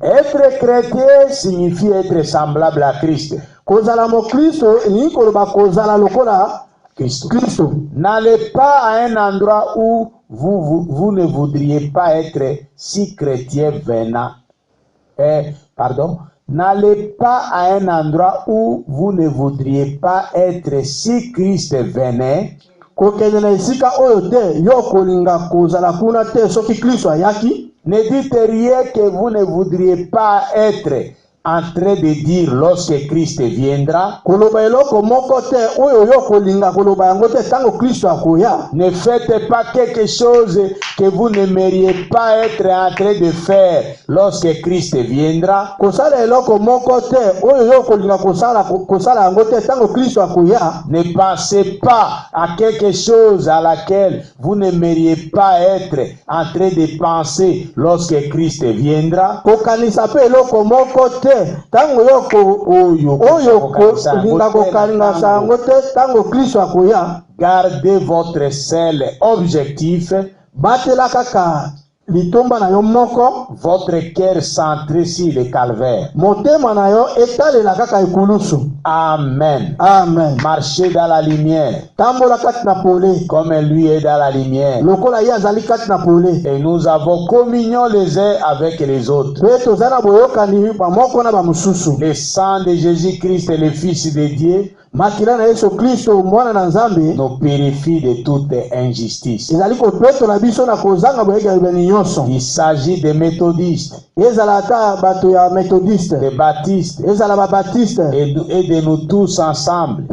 Être chrétien signifie être semblable à Christ. N'allez pas à un endroit où vous ne voudriez pas être si chrétien venant. N'allez pas à un endroit où vous ne voudriez pas être si Christ venait. Ne dites rien que vous ne voudriez pas être en train de dire lorsque Christ viendra. Ne faites pas quelque chose que vous n'aimeriez pas être en train de faire lorsque Christ viendra. Ne pensez pas à quelque chose à laquelle vous n'aimeriez pas être en train de penser lorsque Christ viendra. Gardez votre seul objectif, votre cœur centré sur le calvaire. Amen. Amen. Marchez dans la lumière, comme lui est dans la lumière. Et nous avons communion les uns avec les autres. Le sang de Jésus-Christ, le Fils de Dieu, nous purifie de toute injustice. Il s'agit des méthodistes, des baptistes et de nous tous ensemble.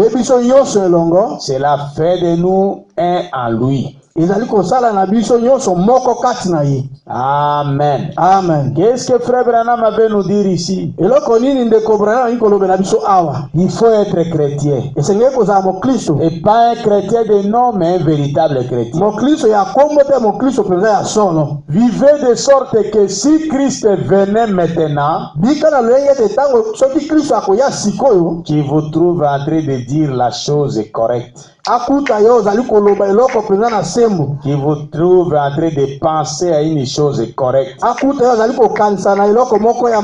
Cela fait de nous un en lui. ezali kosala na biso nyonso moko kati na ye. Amen. Amen. Qu'est-ce que Frère Branham avait nous dire ici? Eloko nini ndeko Branham ikolobe na biso awa? Il faut être chrétien. Esengeli kozala mokristo. Et pas un chrétien de nom, mais un véritable chrétien. Mokristo ya kombo te mokristo penza ya solo. Vivez de sorte que si Christ venait maintenant, Bika na lolenge te tango soki Kristo akoya sikoyo, qui vous trouve en train de dire la chose correcte, akuta yo ozali koloba eloko penza na sembo. qui vous trouve en train de penser à une chose correcte, Akuta yo ozali kokanisa na eloko moko ya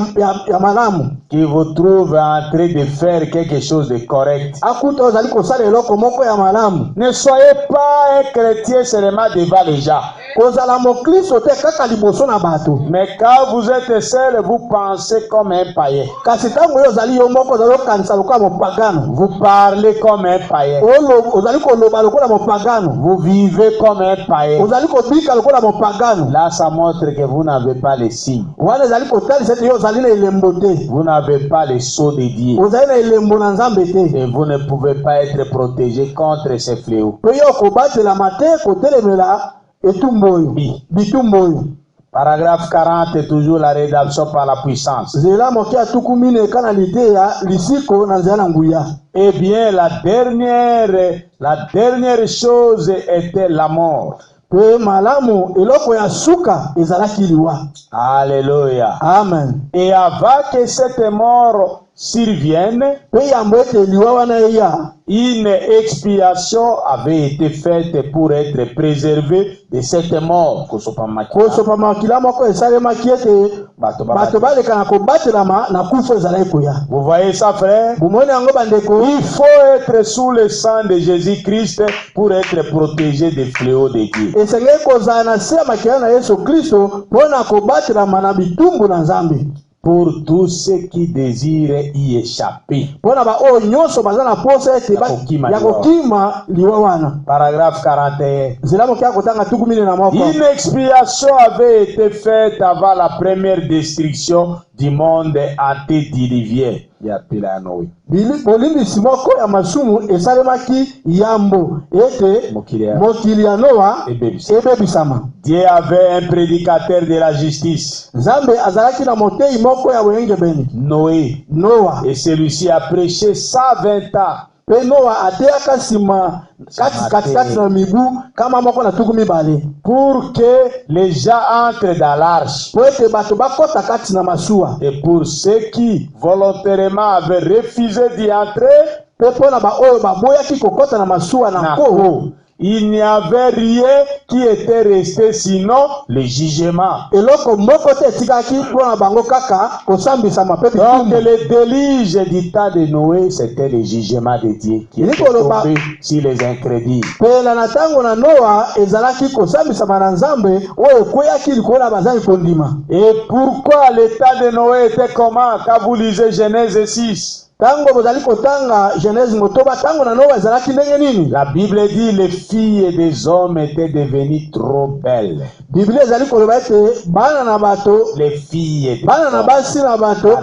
malamu. qui vous trouve en train de faire quelque chose de correct. Akuta yo ozali kosala eloko moko ya malamu. Ne soyez pas un chrétien seulement devant les gens. Kozala mokristo te kaka liboso na bato. Mais quand vous êtes seul, vous pensez comme un païen. Kasi tango yo ozali yo moko ozali kokanisa lokola mopagano. Vous parlez comme un païen. Ozali koloba lokola mopagano. Vous vivez comme un païen. Ozali kobika lokola mopagano. Là, ça montre que vous n'avez pas les signes. Wana ezali kotalisa ete yo ozali na elembo te. Vous n'avez pas les sceaux de Dieu. Ozali na elembo na Nzambe te. Et vous ne pouvez pas être protégé contre ces fléaux. Pe yo kobatelama te kotelemela etumbu oyo. Bitumbu oyo. Paragraphe 40, toujours la rédaction par la puissance. Zela moki ya tuku mine kana lideya lisiko na nzela nguya. Eh bien, la dernière chose était la mort. Pe malamu eloko ya suka ezalaki liwa. Alléluia. Amen. Et avant que cette mort survienne, Pe yambo ete liwa wana eya. une expiation avait été faite pour être préservé de cette mort. Kosopa makila moko esalemaki ete bato baleka na kobatelama na kufa ezalaki koya. Vous voyez ça, frère? Bomoni yango bandeko. Il faut être sous le sang de Jésus-Christ pour être protégé des fléaux de Dieu. Esengeli kozala na se ya makila na Yesu Kristo mpona kobatelama na bitumbu na Nzambe. Pour tous ceux qui désirent y échapper. Mpona ba oyo nyonso baza na posa ete ya kokima liwa wana. Paragraphe 41. Zela moki ya kotanga tuku mine na moko. Une expiation avait été faite avant la première destruction du monde antédiluvien. Bolimbisi moko ya masumu esalemaki yambo ete mokili ya Noa ebebisama. Dieu avait un prédicateur de la justice, Nzambe azalaki na motei moko ya boyengebeni, Noa. Et celui-ci a prêché 120 ans. Pe Noa ateyaka nsima kati na mibu kama moko na tuku mibale. Pour que les gens entrent dans l'arche. Po ete bato bakota kati na masuwa. Et pour ceux qui volontairement avaient refusé d'y entrer, pe mpona ba oyo baboyaki kokota na masuwa na nko, il n'y avait rien qui était resté sinon le jugement. Eloko moko te etikaki mpona bango kaka kosambisama pe Donc le déluge du temps de Noé, c'était le jugement de Dieu qui était tombé sur les incrédules. Pela na tango na Noa ezalaki kosambisama na Nzambe oyo ekweyaki likolo na bazali kondima. Et pourquoi le temps de Noé était comment? Quand vous lisez Genèse 6. Tango bozali kotanga Genèse motoba tango na Noa ezalaki ndenge nini? La Bible dit les filles des hommes étaient devenues trop belles. Bible ezali koloba ete bana na bato, les filles bana na basi na bato,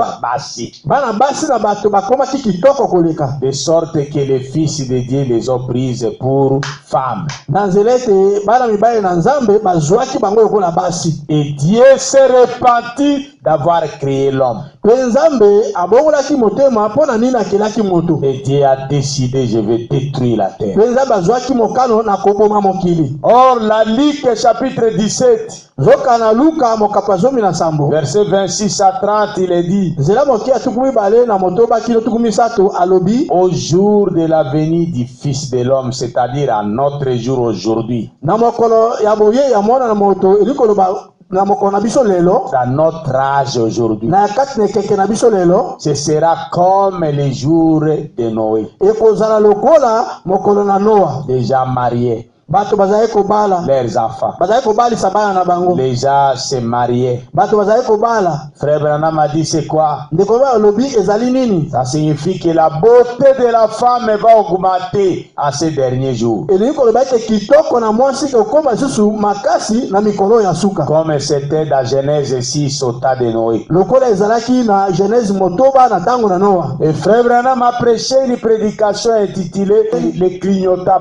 bana basi na bato bakomaki kitoko koleka. De sorte que les fils de Dieu les ont prises pour femmes. Na nzela ete bana mibali na Nzambe bazwaki bango lokola basi. Et Dieu s'est repenti d'avoir créé l'homme. Pe Nzambe abongolaki motema mpona nini akelaki moto. Et Dieu a décidé, je vais détruire la terre. Pe Nzambe azwaki mokano na koboma mokili. Or la Luc chapitre 17 zoka na Luka mokapa 17 verset 26 à 30, il est dit: nzela moki ya tukumi bale na motoba kilo tukumi sato alobi, au jour de la venue du Fils de l'homme, c'est-à-dire à notre jour aujourd'hui, na mokolo ya boye ya mwana na moto elikoloba na mokolo na biso lelo, dans notre âge aujourd'hui, na kati nekeke na biso lelo, ce sera comme les jours de Noé. Ekozala lokola mokolo na Noa, déjà mariés, bato bazali kobala leurs enfants, bazali kobalisa bana na bango, les gens se mariaient. bato bazali kobala. Frère Branham a dit c'est quoi? Ndeko ba lobi ezali nini? Ça signifie que la beauté de la femme va augmenter en ces derniers jours. Elingi koloba ete kitoko na mwasi kokoma susu makasi na mikolo ya suka, comme c'était dans Genèse 6 au temps de Noé. Lokola ezalaki na Genèse motoba na tango na Noa. Et Frère Branham a prêché une prédication intitulée les clignotants,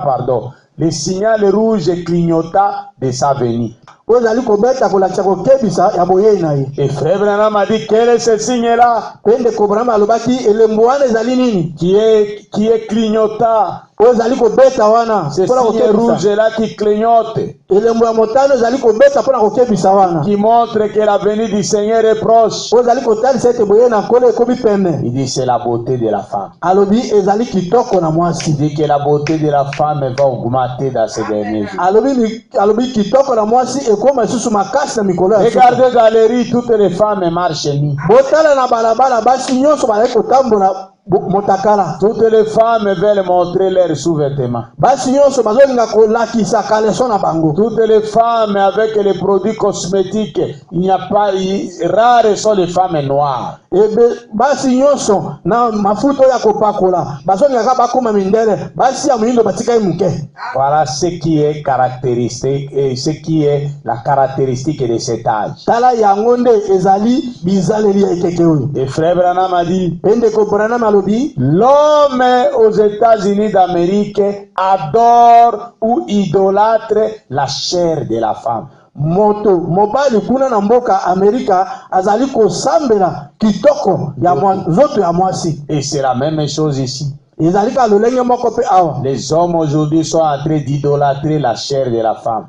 le signal rouge clignota de sa venue. Et Frère Branham a dit, quel est ce signe-là qui est clignota? Ce signe rouge-là qui clignote, qui montre que la venue du Seigneur est proche. Il dit, c'est la beauté de la femme. Il dit que la beauté de la femme va augmenter dans ces derniers jours. Regardez galerie, toutes les femmes marchent nues. Toutes les femmes veulent montrer leurs sous-vêtements. Toutes les femmes avec les produits cosmétiques, il n'y a pas, rares sont les femmes noires. Voilà ce qui est caractéristique et ce qui est la caractéristique de cet âge. Et Frère Branham a dit, l'homme aux États-Unis d'Amérique adore ou idolâtre la chair de la femme. Mobali kuna na mboka Amerika azali ko sambela kitoko ya zoto ya mwasi. Et c'est la même chose ici. Les hommes aujourd'hui sont en train d'idolâtrer la chair de la femme.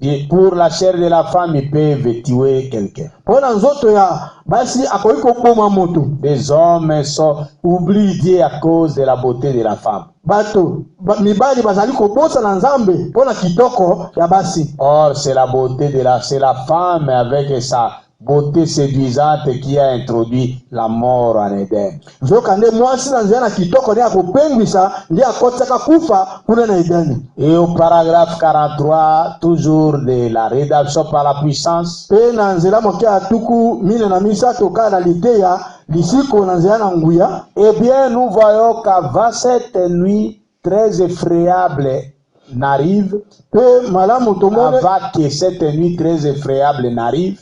Et pour la chair de la femme, ils peuvent tuer quelqu'un. Les hommes oublient Dieu à cause de la beauté de la femme. Or, c'est la beauté de la femme avec sa beauté séduisante qui a introduit la mort en Éden. Et au paragraphe 43, toujours de la rédaction par la puissance, eh bien, nous voyons qu'avant cette nuit très effrayable n'arrive, avant que cette nuit très effrayable n'arrive,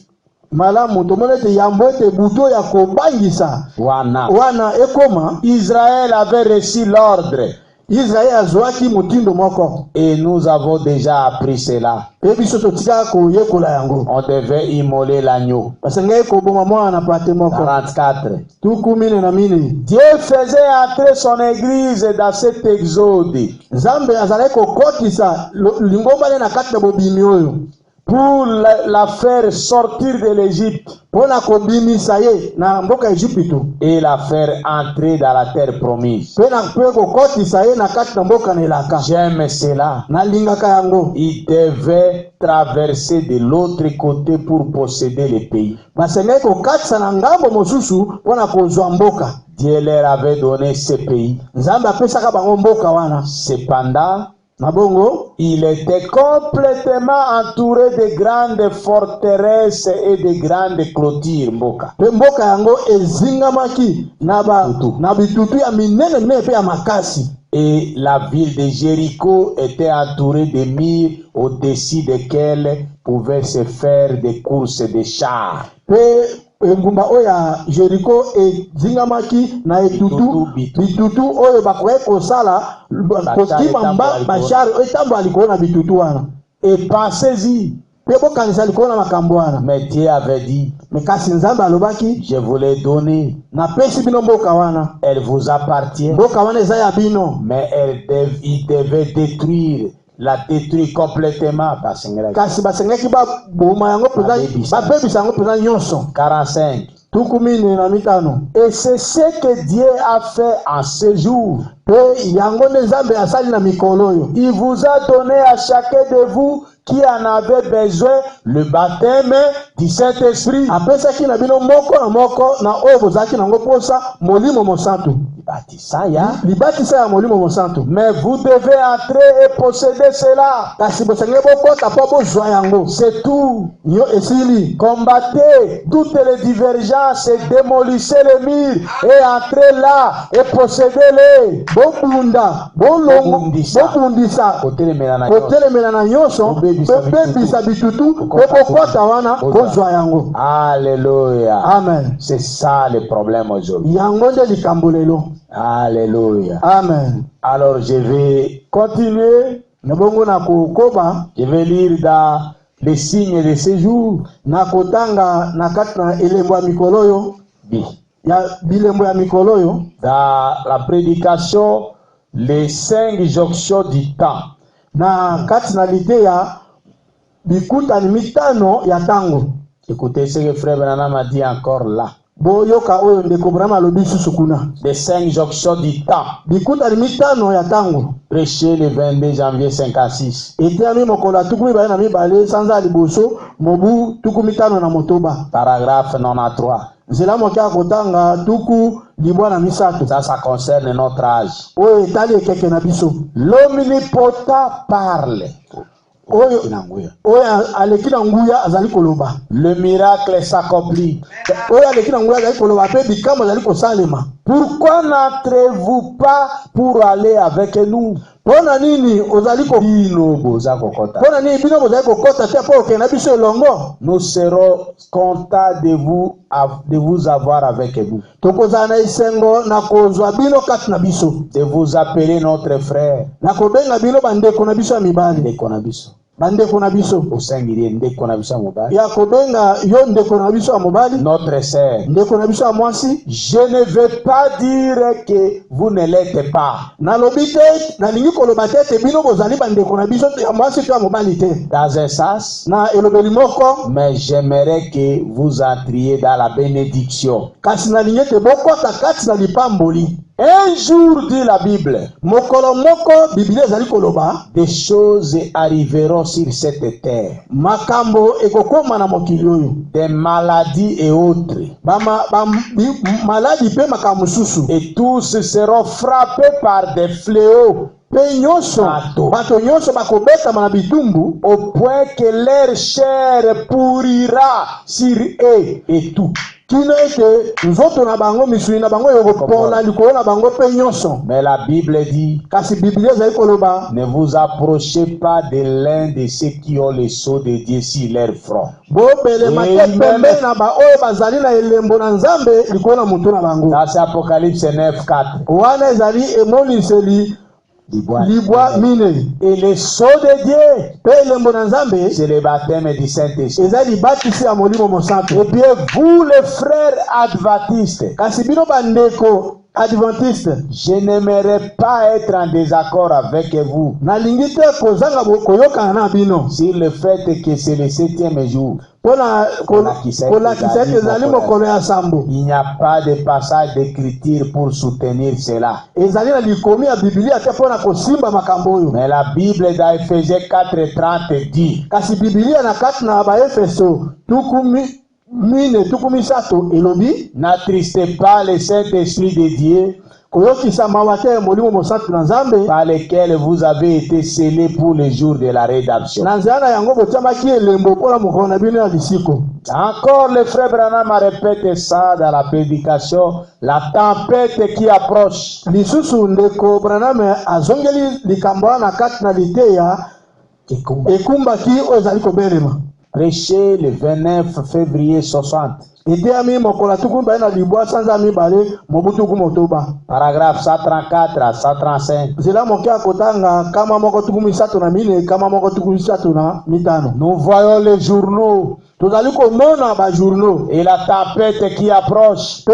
Israël avait reçu l'ordre. Et nous avons déjà appris cela. On devait immoler l'agneau. 44. Dieu faisait entrer son église dans cet exode pour la faire sortir de l'Égypte et la faire entrer dans la terre promise. J'aime cela. Il devait traverser de l'autre côté pour posséder le pays. Dieu leur avait donné ce pays. Cependant, il était complètement entouré de grandes forteresses et de grandes clôtures. Et la ville de Jéricho était entourée de murs au-dessus desquels pouvaient se faire des courses de chars. Ngumba oya Jericho zingamaki na etutu bitutu oyo bakwe kosala kosima bashar etambo alikona bitutu wana. Et pensez-y, mais Dieu avait dit, je vous l'ai donné, elle vous appartient, mais il devait détruire, la détruire complètement. 45. Et c'est ce que Dieu a fait en ce jour. Il vous a donné à chacun de vous qui en avait besoin le baptême du Saint-Esprit. Mais vous devez entrer et posséder cela. C'est tout. Combattez toutes les divergences, démolissez les murs et entrez là et possédez-les. bobunda bolongo bobundisa kotelemela na nyonso bebisa bitutu bokokota wana kozwa yango. Alléluia. Amen. C'est ça le problème aujourd'hui. Yango nde likambo lelo. Alléluia. Amen. Alors je vais continuer. Je vais lire dans les signes de ce jour. Nakotanga nakatna elembo ya mikolo yo. Ya bilembo ya mikolo yo. Dans la prédication, les 5 jonctions du temps. Na katina lite ya bikuta ni mitano ya tango. Écoutez ce que frère Branham a dit encore là. Boyoka oyo ndeko Branham alobi susukuna. Les 5 jonctions du temps. Bikuta ni mitano ya tango. Prêché le 22 janvier 56. Ete ami mokola tukumi ba na mibale sanza liboso mobu tukumitano na motoba. Paragraphe 93. Zela mokia kotanga tuku libwa na misato. Ça concerne notre âge. Oyo etali ekeke na biso. L'omnipotent parle. Oyo aleki na nguya azali koloba. Le miracle s'accomplit. Oyo aleki na nguya azali koloba pe bikambo azali kosalema. Pourquoi n'entrez-vous pas pour aller avec nous? Pona nini ozali ko bino boza kokota. Pona nini bino bozali kokota te po ke na biso elongo. Nous serons contents de vous avoir avec nous. Tokozana na isengo na kozwa bino kat na biso. De vous appeler notre frère. Na kobenga bino bandeko na biso ya mibali. Ndeko na biso. Bandeko na biso. Osangirie ndeko na biso ya mobali. Ya kobenga yo ndeko na biso ya mobali. Notre sœur. Ndeko na biso ya mwasi. Je ne veux pas dire que vous ne l'êtes pas. Na lobite na lingi koloba te bino bozali bandeko na biso ya mwasi to ya mobali te. Dans un sens. Na elobeli moko. Mais j'aimerais que vous entriez dans la bénédiction. Kasi na lingi te bokota kati na lipamboli. Un jour, dit la Bible, mokolo moko Biblia zali koloba, des choses arriveront sur cette terre. Makambo ekokoma na mokili oyo. Des maladies et autres. Maladi pe makamususu. Et tous seront frappés par des fléaux. Pe nyonso bato nyonso bakobeta na bitumbu au point que leur chair pourrira sur eux et tout. Mais la Bible dit, ne vous approchez pas de l'un de ceux qui ont le sceau de Dieu sur leur front. Ça c'est Apocalypse 9:4. Libwa mine. Et le sceau de Dieu, c'est le baptême du Saint-Esprit. Et bien vous les frères adventistes, je n'aimerais pas être en désaccord avec vous sur le fait que c'est le 7e jour. Il n'y a pas de passage d'écriture pour soutenir cela. Mais la Bible dans Ephésiens 4:30 dit, n'attristez pas le Saint-Esprit de Dieu, par lesquels vous avez été scellés pour le jour de la rédemption. Encore le frère Branham a répété ça dans la prédication, la tempête qui approche. Prêché le 29 février 60. Paragraphe 134 à 135. Nous voyons les journaux et la tempête qui approche.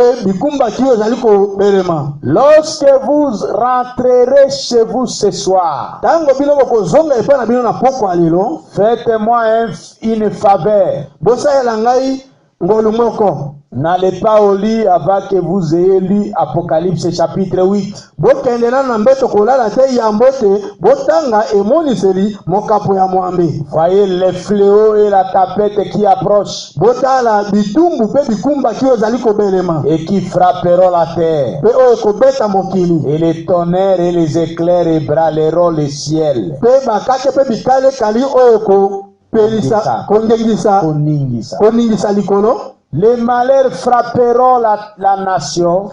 Lorsque vous rentrerez chez vous ce soir, faites-moi une faveur. N'allez pas au lit avant que vous ayez lu Apocalypse chapitre 8. Voyez les fléaux et la tempête qui approchent et qui frapperont la terre. Et les tonnerres et les éclairs ébranleront le ciel. Les malheurs frapperont la nation.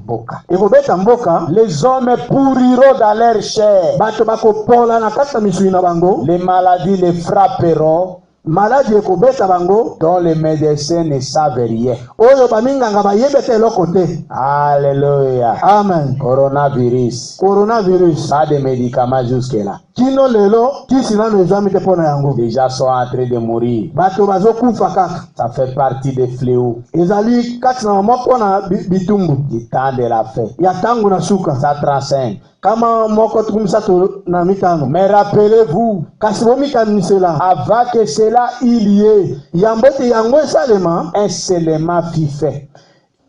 mboka. ekobeta mboka. Les hommes pourriront dans leur chair. Bato bakopola na kati na misuni na bango. Les maladies les frapperont, Maladie ekobeta bango dont les médecins ne savent rien. oyo baminganga bayebe te eloko te. Alléluia. Amen. Coronavirus. Coronavirus Pas de médicaments jusque-là. kino lelo kisi nano ezwami te mpo na yango. Les gens sont en train de mourir. Bato bazokufa kaka. Ça fait partie des fléaux Ezali kati na moko na bitumbu du temps de la fête. ya tangu na suka. 135. Kama moko tuku misato na mitano. Mais rappelez-vous, Kasi bomikanisela avant que cela il y ait, yambo te yango esalema un scellement fut fait.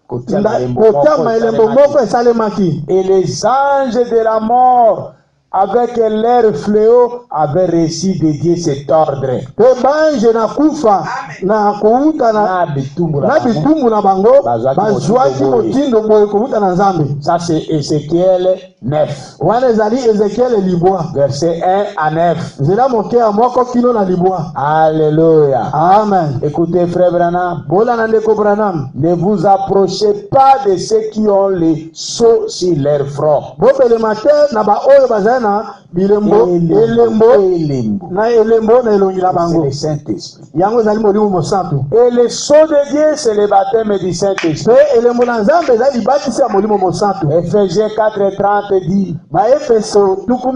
kotama elembo moko esalemaki. Et les anges de la mort, avec leur fléau, avaient reçu de Dieu cet ordre. Pe banje na kufa na kuuta na bitumbu na bango bazwaki motindo boye kuuta na Nzambe. Ça c'est Ézéchiel 9. Wana ezali Ezekiel libwa. Verset 1 à 9. Nzela moke ya moko kino na libwa. Alléluia. Amen. Écoutez frère Branham. Bola na ndeko Branham. Ne vous approchez pas de ceux qui ont les sceaux sur leur front. Bobele mate na ba oyo bazana bilembo elembo na elembo na elongi la bango. C'est le Saint-Esprit. Yango ezali molimo mosantu. Et le sceau de Dieu c'est le baptême du Saint-Esprit. Pe elembo na Nzambe ezali batisi ya molimo mosantu. Ephésiens 4:30 dit, Ba Efeso tuku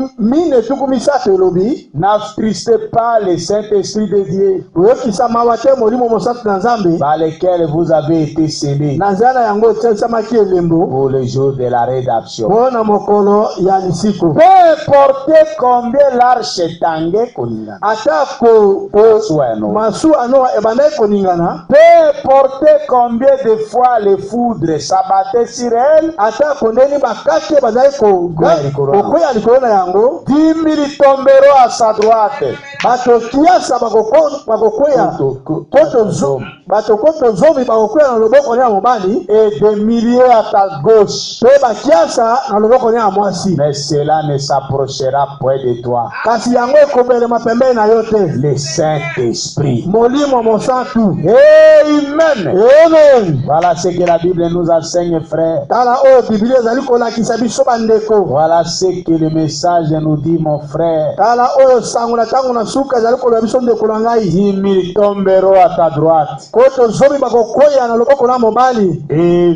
misato elobi, n'attristez pas le Saint-Esprit de Dieu, oyokisa mawa te molimo mosantu na Nzambe. par lequel vous avez été scellés Na nzela yango etiesamaki elembo pour le jour de la rédemption. mpona mokolo ya lisiko. Peu importe combien l'arche tangue koningana. Ata masu ano ebandaki koningana. Peu importe combien de fois les foudres s'abattaient sur elle. Ata kondeni bakate bazali kokwea likolo na yango. 10 000 tomberont à sa droite. Bato kiasa bakokwea bato koto zomi bakokwea na loboko ya mobali. Et des milliers à ta gauche. Pe bakiasa na loboko ya mwasi. Mais cela ne s'approchera point de toi. Kasi yango ekobelema pembeni na yo te. Le Saint-Esprit. Molimo mosantu. Amen. Amen. Voilà ce que la Bible nous enseigne, frère. Tala oyo Biblia ezali kolakisa biso bandeko. Voilà ce que le message nous dit, mon frère. Tala oyo sango na tango na suka ezali koloba biso ndeko na ngai. 10 000 tomberont à ta droite. Koto zomi bakokwea na loboko na mobali. Et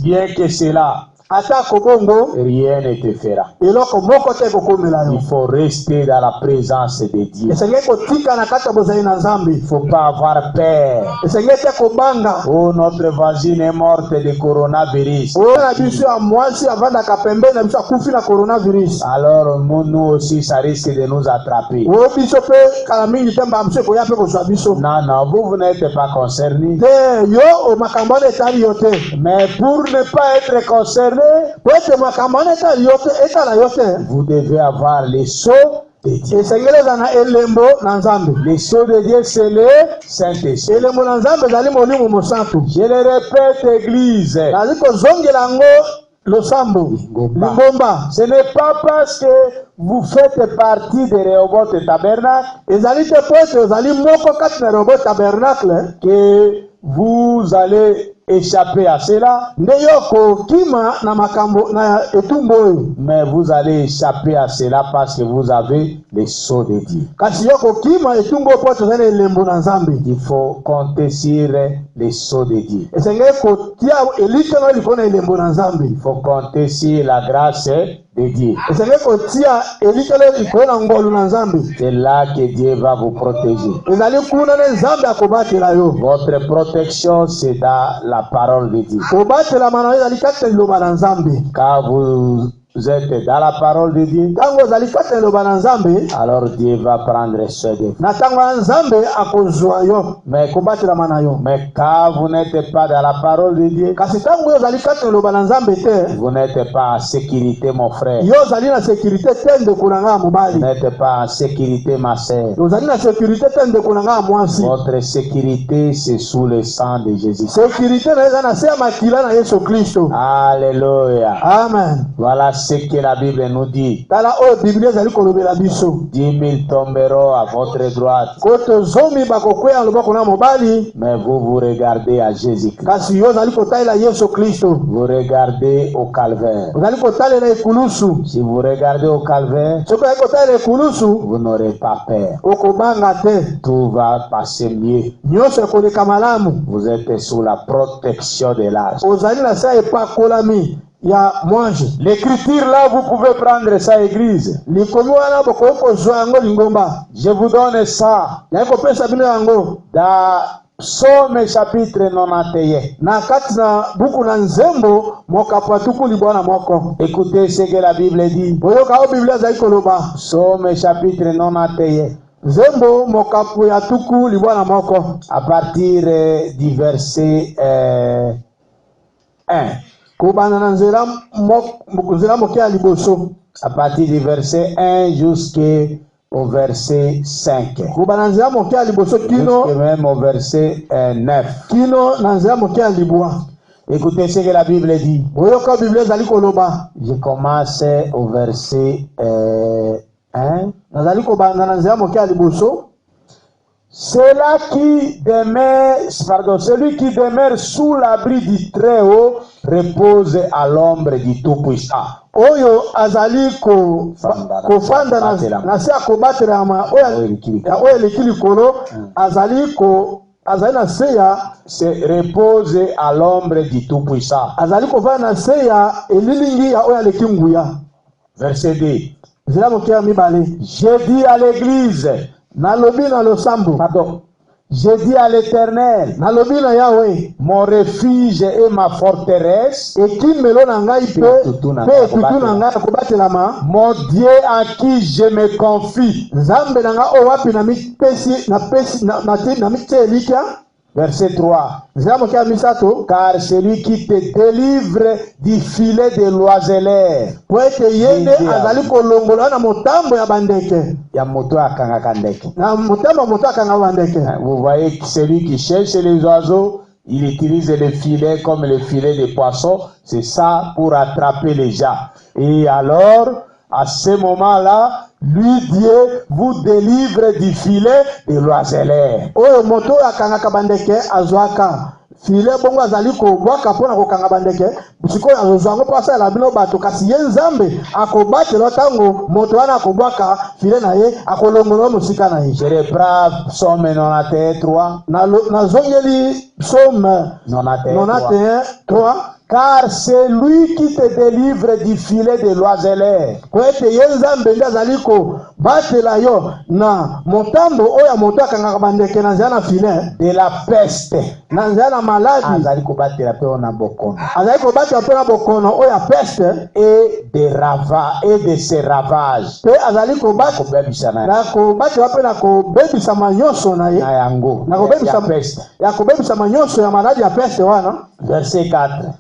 bien que cela, ata kobongo rien ne te fera. eloko moko te kokomela yo. Il faut rester dans la présence de Dieu. Esengeli kotika na kati ya bozali na Nzambe. Il ne faut pas avoir peur. Esengeli te kobanga. Oh, notre voisine est morte de coronavirus. Oyo na biso ya mwasi avandaka pembeni na biso akufi na coronavirus. Alors nous aussi ça risque de nous attraper. Oyo biso pe kala mingi te mba mse koya pe kozwa biso. Non, vous n'êtes pas concerné. Te yo makambo na etali yo te. Mais pour ne pas être concerné, vous devez avoir les sceaux de Dieu. Les sceaux de Dieu, c'est le Saint-Esprit. Je le répète, Église. Ce n'est pas parce que vous faites partie de Rehoboth Tabernacle que vous allez échapper à cela, mais vous allez échapper à cela parce que vous avez les sceaux de Dieu. Il faut compter sur les sceaux de Dieu. Il faut compter sur la grâce de Dieu. C'est là que Dieu va vous protéger. Votre protection, c'est dans la parole de Dieu. Quand vous êtes dans la parole de Dieu, alors Dieu va prendre soin de vous. Mais quand vous n'êtes pas dans la parole de Dieu, vous n'êtes pas en sécurité, mon frère. Vous n'êtes pas en sécurité, ma sœur. Votre sécurité, c'est sous le sang de Jésus. Alléluia. Amen. Voilà ce que la Bible nous dit. Tala o Biblia zali kolobela biso. 10 000 tomberont à votre droite. Koto zomi bakokweya loboko na mobali. Mais vous regardez à Jésus-Christ. Kasi yo zali kotalela Yesu Kristo. Vous regardez au calvaire. Zali kotalela ekulusu. Si vous regardez au calvaire, Soko yako talela ekulusu. vous n'aurez pas peur. Okobanga te. Tout va passer mieux. Nyonso ekoleka malamu. Vous êtes sous la protection de l'âge. Ozali na sa epakolami ya mwanji. L'écriture là, vous pouvez prendre ça, église. Likomi wana boko zwa yango lingomba. Je vous donne ça Yako pesa bino yango. dans Psaume chapitre 91. Na kati na buku na nzembo mokapo tuku libwana moko. Écoutez ce que la Bible dit. Boyoka o Biblia zali koloba. Psaume chapitre 91. Nzembo mokapo ya tuku libwana moko. À partir du verset 1. Kobana na nzela moke ya liboso. À partir du verset 1 jusqu'au verset 5. Kobana na nzela moke ya liboso kino. Jusqu'à même au verset 9. Kino na nzela moke ya libwa. Écoutez ce que la Bible dit. Boyoka Biblia zali koloba. Je commence au verset 1. Nazali kobana na nzela moke ya liboso. Celui qui demeure sous l'abri du Très-Haut repose à l'ombre du Tout-Puissant. Oyo azali kofanda na se akobatela ma oyo likili kolo azali na se ya se repose à l'ombre du Tout-Puissant. Azali kofanda na se ya elilingi ya oyo aleki nguya. Verset 2. Zela moke ya mibale. Je dis à l'église, nalobi na losambo. Pardon. Je dis à l'Éternel, nalobi na Yahweh, mon refuge et ma forteresse, ekimelo na ngai pe ekutu na ngai kobatela. Mon Dieu en qui je me confie. Nzambe na ngai o wapi na mipesi na mitelika. Verset 3. Car celui qui te délivre du filet de l'oiseleur. Vous voyez que celui qui cherche les oiseaux, il utilise le filet comme le filet de poisson. C'est ça pour attraper les gens. Et alors, à ce moment-là, lui Dieu vous délivre du filet de l'oiseleur. Oyo moto akangaka bandeke azwaka filet bongo azali ko bwaka pona ko kanga bandeke busiko azozango pasa la bino bato kasi ye Nzambe akobatela tango moto wana akobwaka filet na ye akolongola musika na ye. Je reprends Psaume 91:3. Na zongeli Psaume 91:3. Car c'est lui qui te délivre du filet de l'oiseleur. Kwete Nzambe ndazali ko batela yo na motambo oya moto akanga bandeke na zana filet de la peste. Na zana maladie. Azali ko batela pe na bokono. Azali ko batela pe na bokono oya peste et de ses ravages. Pe azali ko batela na ko batela pe na ko bebisa manyoso na ye. Na yango. Na ko bebisa peste. Ya ko bebisa manyoso ya maladie ya peste wana. Verset 4.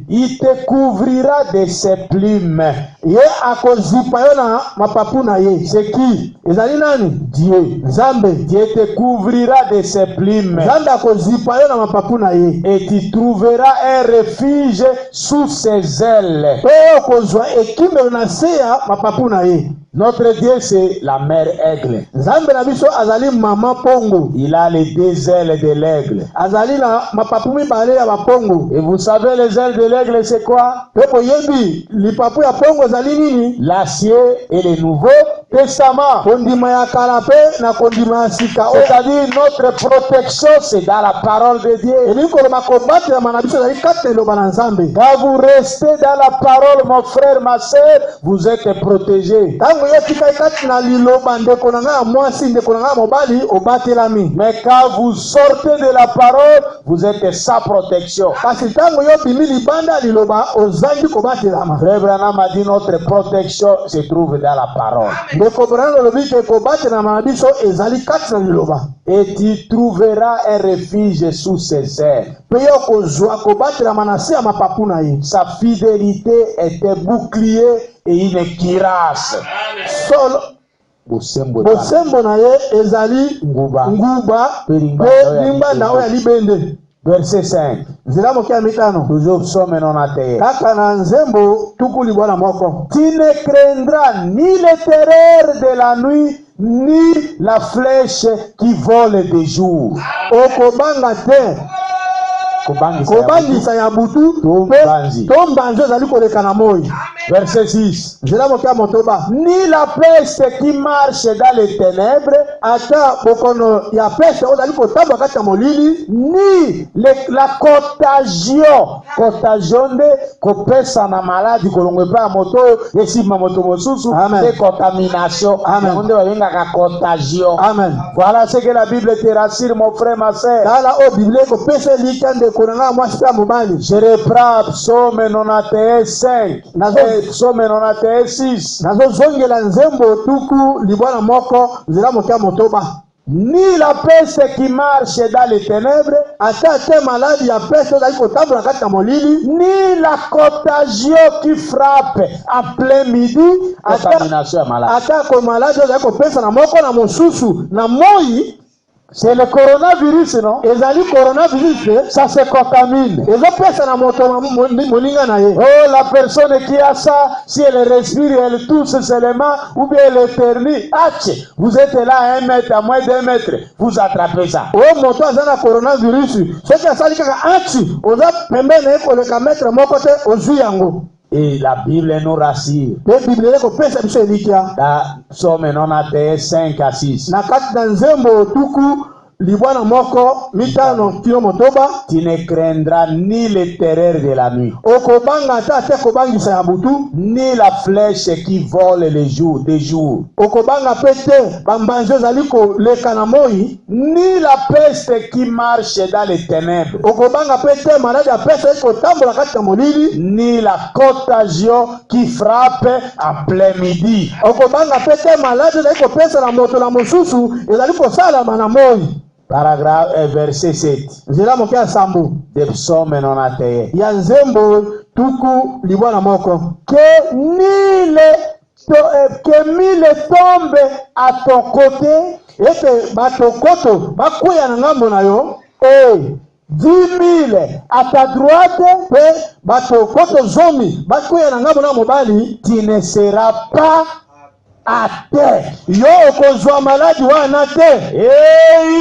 Il te couvrira de ses plumes. Ye akozipa yo na mapapu na ye. C'est qui? Ezali nani? Dieu. Nzambe. Dieu te couvrira de ses plumes. Nzambe akozipa yo na mapapu na ye. Et tu trouveras un refuge sous ses ailes. Pe okozwa ekimelo na se ya mapapu na ye. Notre Dieu, c'est la mère aigle. Nzambe na biso azali mama pongo. Il a les deux ailes de l'aigle. Azali na mapapu mibale ya bapongo. Et vous savez les ailes de l'aigle c'est quoi? Pepo yebi lipapu ya pongo zali nini? L'acier et le Nouveau Testament. Kondima ya kala pe na kondima ya sika. C'est-à-dire notre protection c'est dans la parole de Dieu. Eliko le makombate ya manabiso zali katelo bana Nzambe. Quand vous restez dans la parole mon frère ma sœur, vous êtes protégés. Mais quand vous sortez de la parole, vous êtes sans protection. Frère Branham a dit notre protection se trouve dans la parole. Et tu trouveras un refuge sous ses ailes. Sa fidélité est un bouclier et une cuirasse. Bosembo na ye ezali nguba pe limba na oya libende. Verset 5. Nzela mokia mitano. Toujours psaume 91. Kaka na nzembo tuku libwana moko. Tu ne craindras ni les terreurs de la nuit, ni la flèche qui vole de jour. Okobanga te. Kobangisa ya butu. Tombanzo zali koleka na moi. Verset 6. Nzela mokia motoba. Ni la peste qui marche dans les ténèbres, ata bokono ya peste ozali kotamba kati ya molili, ni la contagion de kopesa na maladi kolongwe pa moto esima moto mosusu de contamination. Amen. Onde wengaka contagion. Amen. Voilà ce que la Bible te rassure, mon frère, ma sœur. Dala o Bible ko pese likande konanga mwasi ya mobali. Je reprends psaume 91:5. Psaume 91:6. Nazo zongela nzembo tuku libwana moko nzela mokia motoba. Ni la peste qui marche dans les ténèbres, ata te maladi ya peste ozali kotambola kati ya molili, ni la contagion qui frappe en plein midi, ata ko maladi ozali kopesa na moko na mosusu na moi. C'est le coronavirus, non? Ezali coronavirus, ça se contamine. Oh, la personne qui a ça, si elle respire, elle tousse seulement, ou bien elle éternue. Vous êtes là à 1 mètre, à moins d'1 mètre, vous attrapez ça. Oh, moto azana coronavirus. Ce qui a sali kaka anti, oza pembene ko le kametre moko te ozu yango. Et la Bible nous rassure. La Bible ko pesa biso elikia. Da Psaume 91:5-6. Na kati na nzembo tuku libwana moko mitano kilo motoba. Tu ne craindras ni les terreurs de la nuit. Okobanga ta te kobangisa ya butu, ni la flèche qui vole les jours des jours. Okobanga pete bambanzo zaliko leka na moi, ni la peste qui marche dans les ténèbres. Okobanga pete maladi ya peste ko tambola kati ya molili, ni la contagion qui frappe en plein midi. Okobanga pete maladi zaliko pesa na moto na mosusu ezaliko sala na moi. Paragraphe verset 7. Nzela mokia sambu de psaume 91. Ya nzembo tuku libwana moko. Que mille tombe à ton côté, ete batokoto bakuya na ngambo na yo, et 10,000 à ta droite, pe batokoto zomi bakuya na ngambo na mobali, tu ne seras pas à terre. Yo kozwa maladi wana te.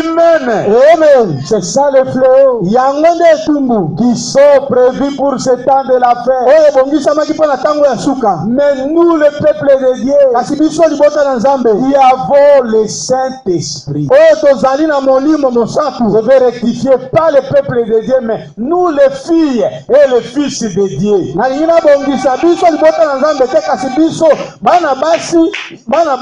Amen. Amen. C'est ça le fléau. Yango nde tumbu qui sont prévus pour ce temps de la fête. Oyo bongisamaki mpona ntango ya suka. Mais nous, le peuple de Dieu, kasi biso libota na Nzambe, qui avons le Saint-Esprit. Oyo tozali na molimo mosantu. Je vais rectifier pas le peuple de Dieu, mais nous les filles et les fils de Dieu. Nalingi na bongisa biso libota na Nzambe te kasi biso bana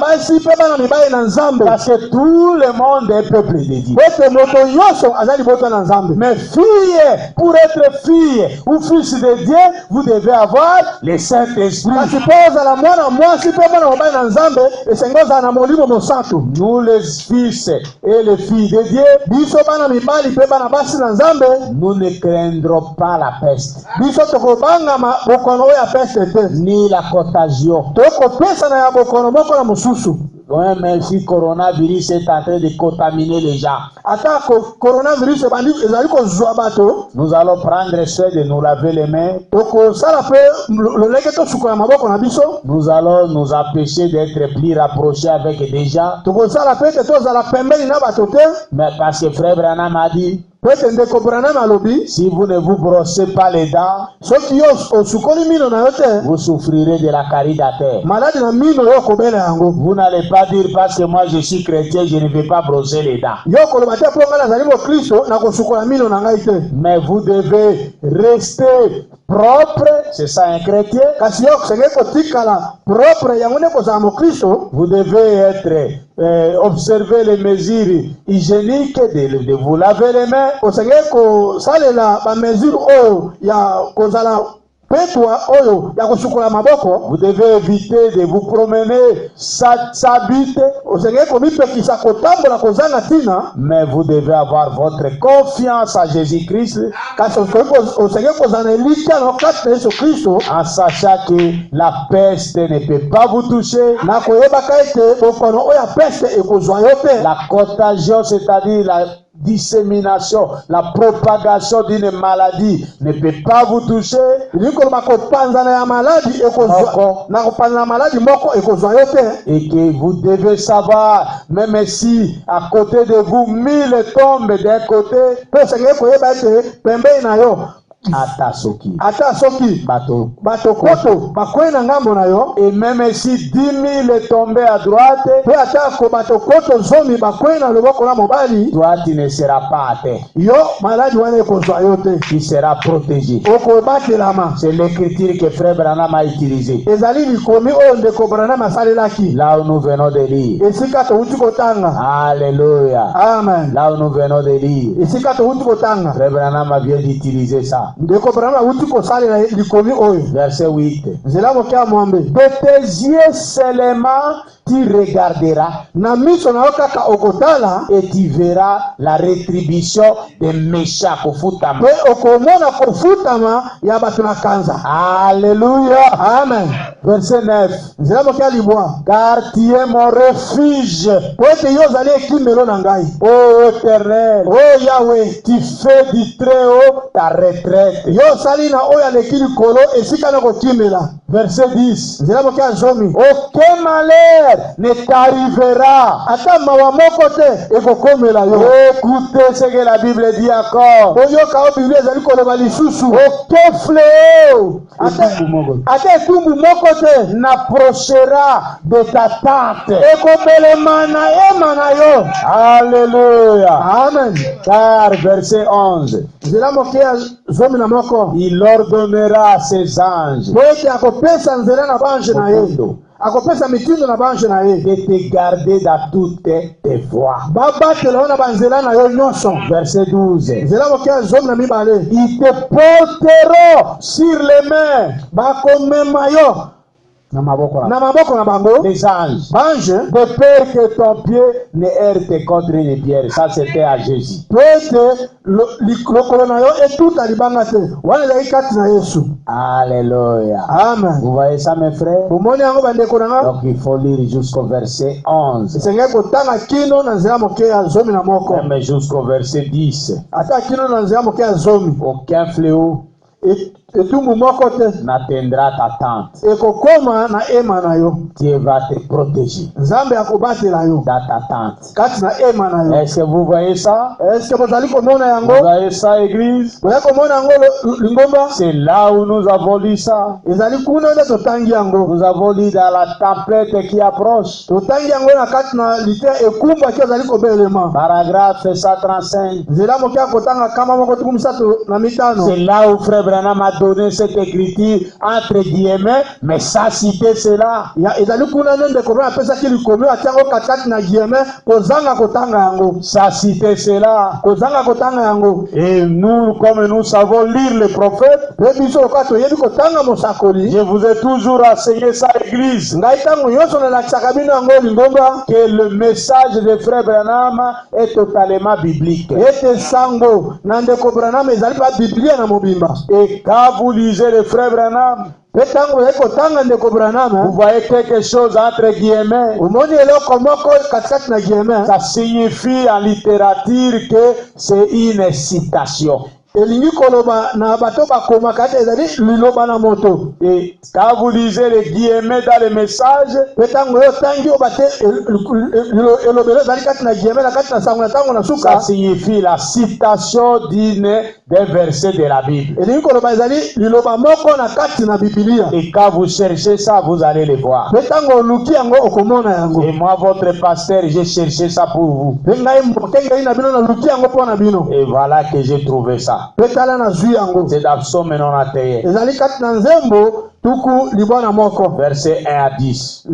basi pe bana mibali na Nzambe. Parce que tout le monde est peuple de Dieu. Ete moto yoso azali libota na Nzambe. Mais fille, pour être fille ou fils de Dieu, vous devez avoir le Saint-Esprit. Kasi poza la mwana mwasi pe bana mibali na Nzambe esengoza na molimo mosantu. Nous les fils et les filles de Dieu, biso bana mibali pe bana basi na Nzambe, nous ne craindrons pas la peste. Biso tokobanga bokono ya peste te, ni la contagion. Tokopesa na ya bokono moko na mosusu. Ouais, même si coronavirus est en train de contaminer les gens. Ata coronavirus ebandi ezali kozwa bato. Nous allons prendre soin de nous laver les mains. Tokosala pe lolenge tosukola maboko na biso. Nous allons nous empêcher d'être plus rapprochés avec des gens. Tokosala pe te tozala pembeni na bato te. Mais parce que frère Branham a dit, si vous ne vous brossez pas les dents, vous souffrirez de la carie d'artère. Vous n'allez pas dire parce que moi je suis chrétien, je ne vais pas brosser les dents. Mais vous devez rester propre, c'est ça un chrétien. Vous devez être observer les mesures hygiéniques de vous laver les mains. Vous devez éviter de vous promener sa bite. Mais vous devez avoir votre confiance à Jésus-Christ, en sachant que la peste ne peut pas vous toucher. La contagion, c'est-à-dire dissémination, la propagation d'une maladie ne peut pas vous toucher. Et que vous devez savoir, même si à côté de vous 1000 tombent d'un côté, ata soki bato koto bakwena ngambo na yo, et même si 10 000 tombaient à droite, pe atako bato koto zomi bakwena loboko na mobali, toi tu ne seras pas atteint. Yo maladi wana ekozwa yo te, tu seras protégé. Okobatelama. C'est l'écriture que frère Branham a utilisé. Ezali likomi oyo ndeko Branham asalelaki. Là où nous venons de lire. Esika touti kotanga. Alléluia. Amen. Là où nous venons de lire. Esika touti kotanga. Frère Branham vient d'utiliser ça. Verset 8. De tes yeux seulement tu regarderas et tu verras la rétribution des méchants. Alléluia. Amen. Verset 9. Car tu es mon refuge. Ô Éternel, ô Yahweh, tu fais du très haut ta retraite. Verset 10. Aucun malheur ne t'arrivera. Écoutez ce que la Bible dit encore. Aucun fléau n'approchera de ta tente. Alléluia. Amen. Car verset 11. Il ordonnera à ses anges de te garder dans toutes tes voies. Verset 12. Ils te porteront sur les mains. Les anges, de peur que ton pied ne heurte contre une pierre. Ça c'était à Jésus. Alléluia. Amen. Vous voyez ça mes frères? Donc il faut lire jusqu'au verset 11. Même jusqu'au verset 10. Aucun fléau n'atteindra ta tente. Dieu va te protéger dans ta tente. Est-ce que vous voyez ça? Vous voyez ça, église? C'est là où nous avons lu ça. Nous avons lu dans la tempête qui approche. Paragraphe 135. C'est là où frère Branham a donné cette écriture entre guillemets, mais ça citer cela. Ça citer cela. Et nous, comme nous savons lire les prophètes, je vous ai toujours enseigné ça, église, que le message de frère Branham est totalement biblique. Et quand vous lisez le frère Branham, vous voyez quelque chose entre guillemets. Ça signifie en littérature que c'est une citation. Et quand vous lisez les guillemets dans les messages, ça signifie la citation d'un verset de la Bible. Et quand vous cherchez ça, vous allez le voir. Et moi, votre pasteur, j'ai cherché ça pour vous. Et voilà que j'ai trouvé ça. C'est dans Psaume 91. Verset 1 à 10.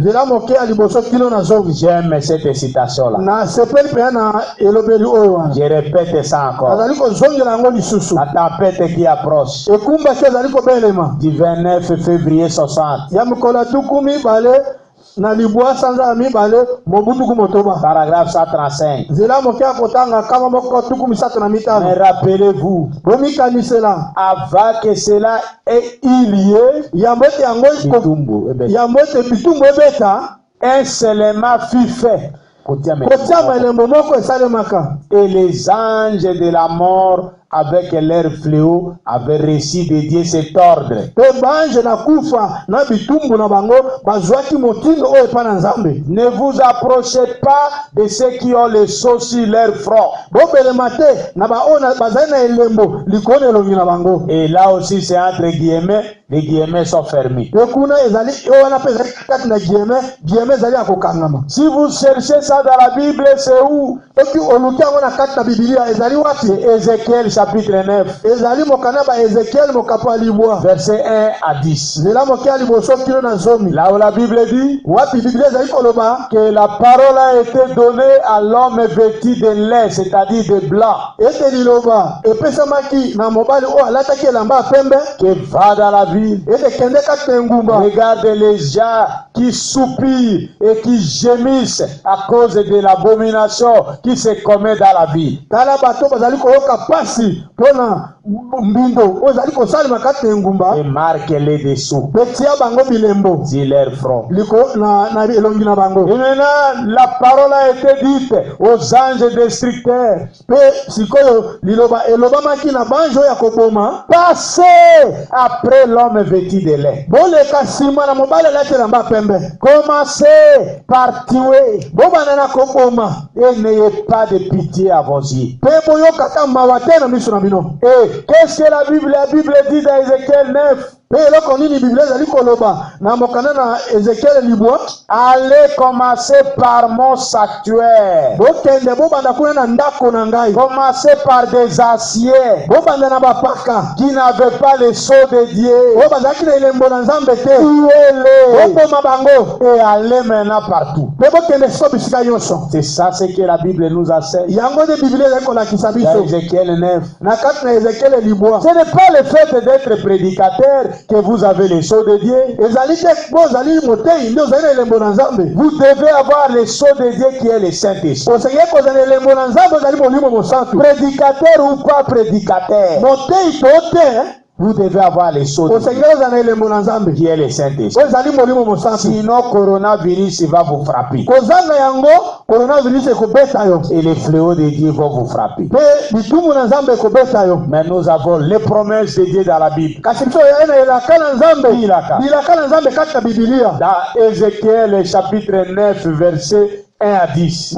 J'aime cette citation-là. Je répète ça encore. La tempête qui approche. Du 29 février 60. Paragraphe 135. Mais rappelez-vous, avant que cela ait eu lieu, un seulement fut fait. Et les anges de la mort, avec leur fléau, avaient reçu de Dieu cet ordre. Ne vous approchez pas de ceux qui ont le sceau sur leur front. Et là aussi, c'est entre guillemets, les guillemets sont fermés. Si vous cherchez ça dans la Bible, c'est où? C'est Ézéchiel chapitre 9, verset 1 à 10. Là où la Bible dit que la parole a été donnée à l'homme vêtu de lait, c'est-à-dire de blanc, qui va dans la ville. Regarde les gens qui soupirent et qui gémissent à cause de l'abomination qui se commet dans la ville. Et marque-les dessous sur leur front. Et maintenant, la parole a été dite aux anges destructeurs. Passez après l'homme vêtu de lait. Commencez par tuer. Et n'ayez pas de pitié à vos yeux. Et qu'est-ce que la Bible dit dans Ézéchiel 9? Allez commencer par mon sanctuaire. Commencez par des aciers qui n'avaient pas le sceau de Dieu. Tuez-les et allez maintenant partout. C'est ça ce que la Bible nous enseigne. Dans Ézéchiel 9. Ce n'est pas le fait d'être prédicateur que vous avez le sceau de Dieu. Vous devez avoir le sceau de Dieu qui est le Saint-Esprit. Prédicateur ou pas prédicateur, vous devez avoir les sceaux de Dieu qui est le Saint-Esprit. Sinon, coronavirus va vous frapper. Et les fléaux de Dieu vont vous frapper. Mais nous avons les promesses de Dieu dans la Bible. Dans Ézéchiel chapitre 9, verset 1 à 10.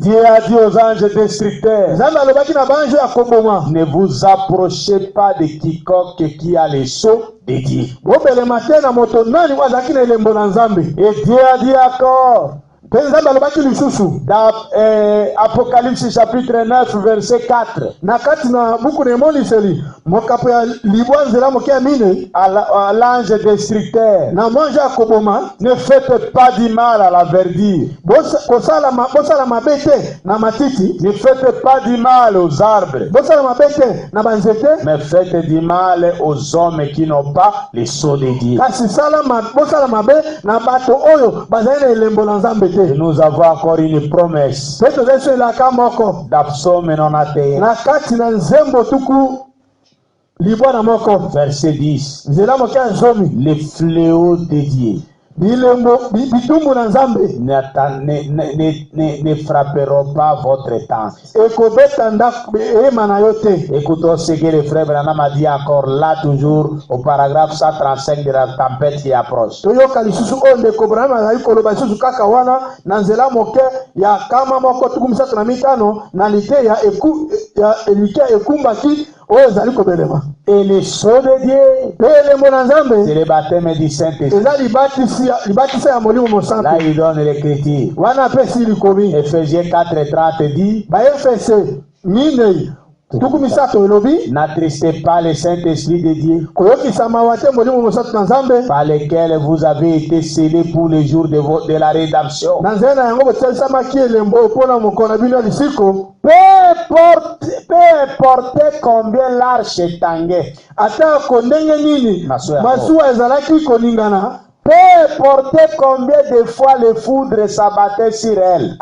Dieu a dit aux anges destructeurs, ne vous approchez pas de quiconque qui a les sceaux de Dieu. Et Dieu a dit encore, dans Apocalypse chapitre 9 verset 4, à l'ange destructeur, ne faites pas du mal à la verdure, ne faites pas du mal aux arbres, mais faites du mal aux hommes qui n'ont pas les sceaux de Dieu. Et nous avons encore une promesse dans Psaume 91, verset 10. Les fléaux de Dieu ne frapperont pas votre tente. Écoutons ce que le frère Branham a dit encore là, toujours au paragraphe 135 de la tempête qui approche. Et le sceau de Dieu, c'est le baptême du Saint-Esprit. Là, il donne l'écriture. Ephésiens 4:30 dit, n'attristez pas le Saint-Esprit de Dieu, par lequel vous avez été scellés pour le jour de la rédemption. Peu importe combien l'arche tanguait, Peu porter combien de fois les foudres s'abattaient sur elle.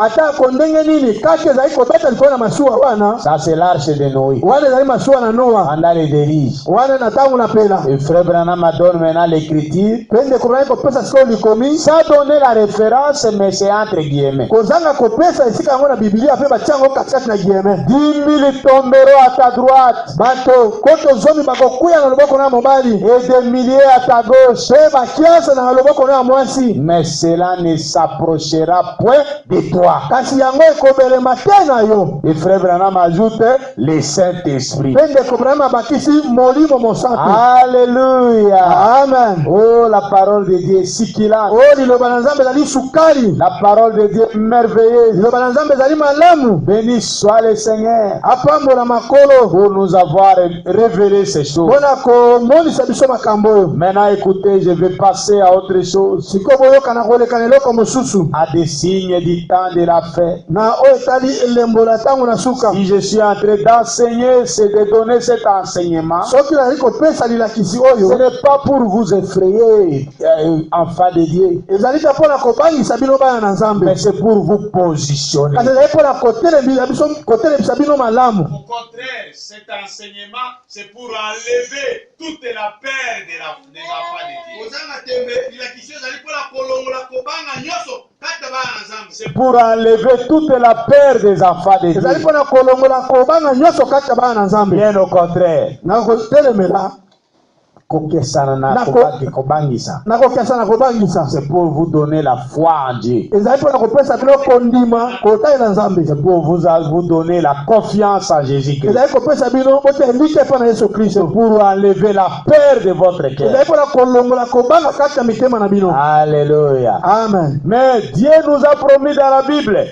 Ça c'est l'arche de Noé. Pendant les déluges. Et frère Branham donne maintenant l'écriture. Ça donner la référence, mais c'est entre guillemets. 10 000 tomberont à ta droite. Et des milliers à ta gauche. Mais cela ne s'approchera point de toi. Et frère Branham ajoute le Saint-Esprit. Alléluia. Amen. Oh, la parole de Dieu est si qu'il a. La parole de Dieu est merveilleuse. Béni soit le Seigneur pour nous avoir révélé ces choses. Maintenant écoutez, je vais passer à autre chose, à des signes du temps de la fête. Si je suis en train d'enseigner, c'est de donner cet enseignement. Ce n'est pas pour vous effrayer, enfants de Dieu, mais c'est pour vous positionner. Au contraire, cet enseignement, c'est pour enlever toute la peur des enfants de Dieu. C'est pour enlever toute la peur des enfants de Dieu. Bien au contraire. C'est pour vous donner la foi en Dieu. C'est pour vous donner la confiance en Jésus-Christ. C'est pour enlever la peur de votre cœur. Alléluia. Amen. Mais Dieu nous a promis dans la Bible.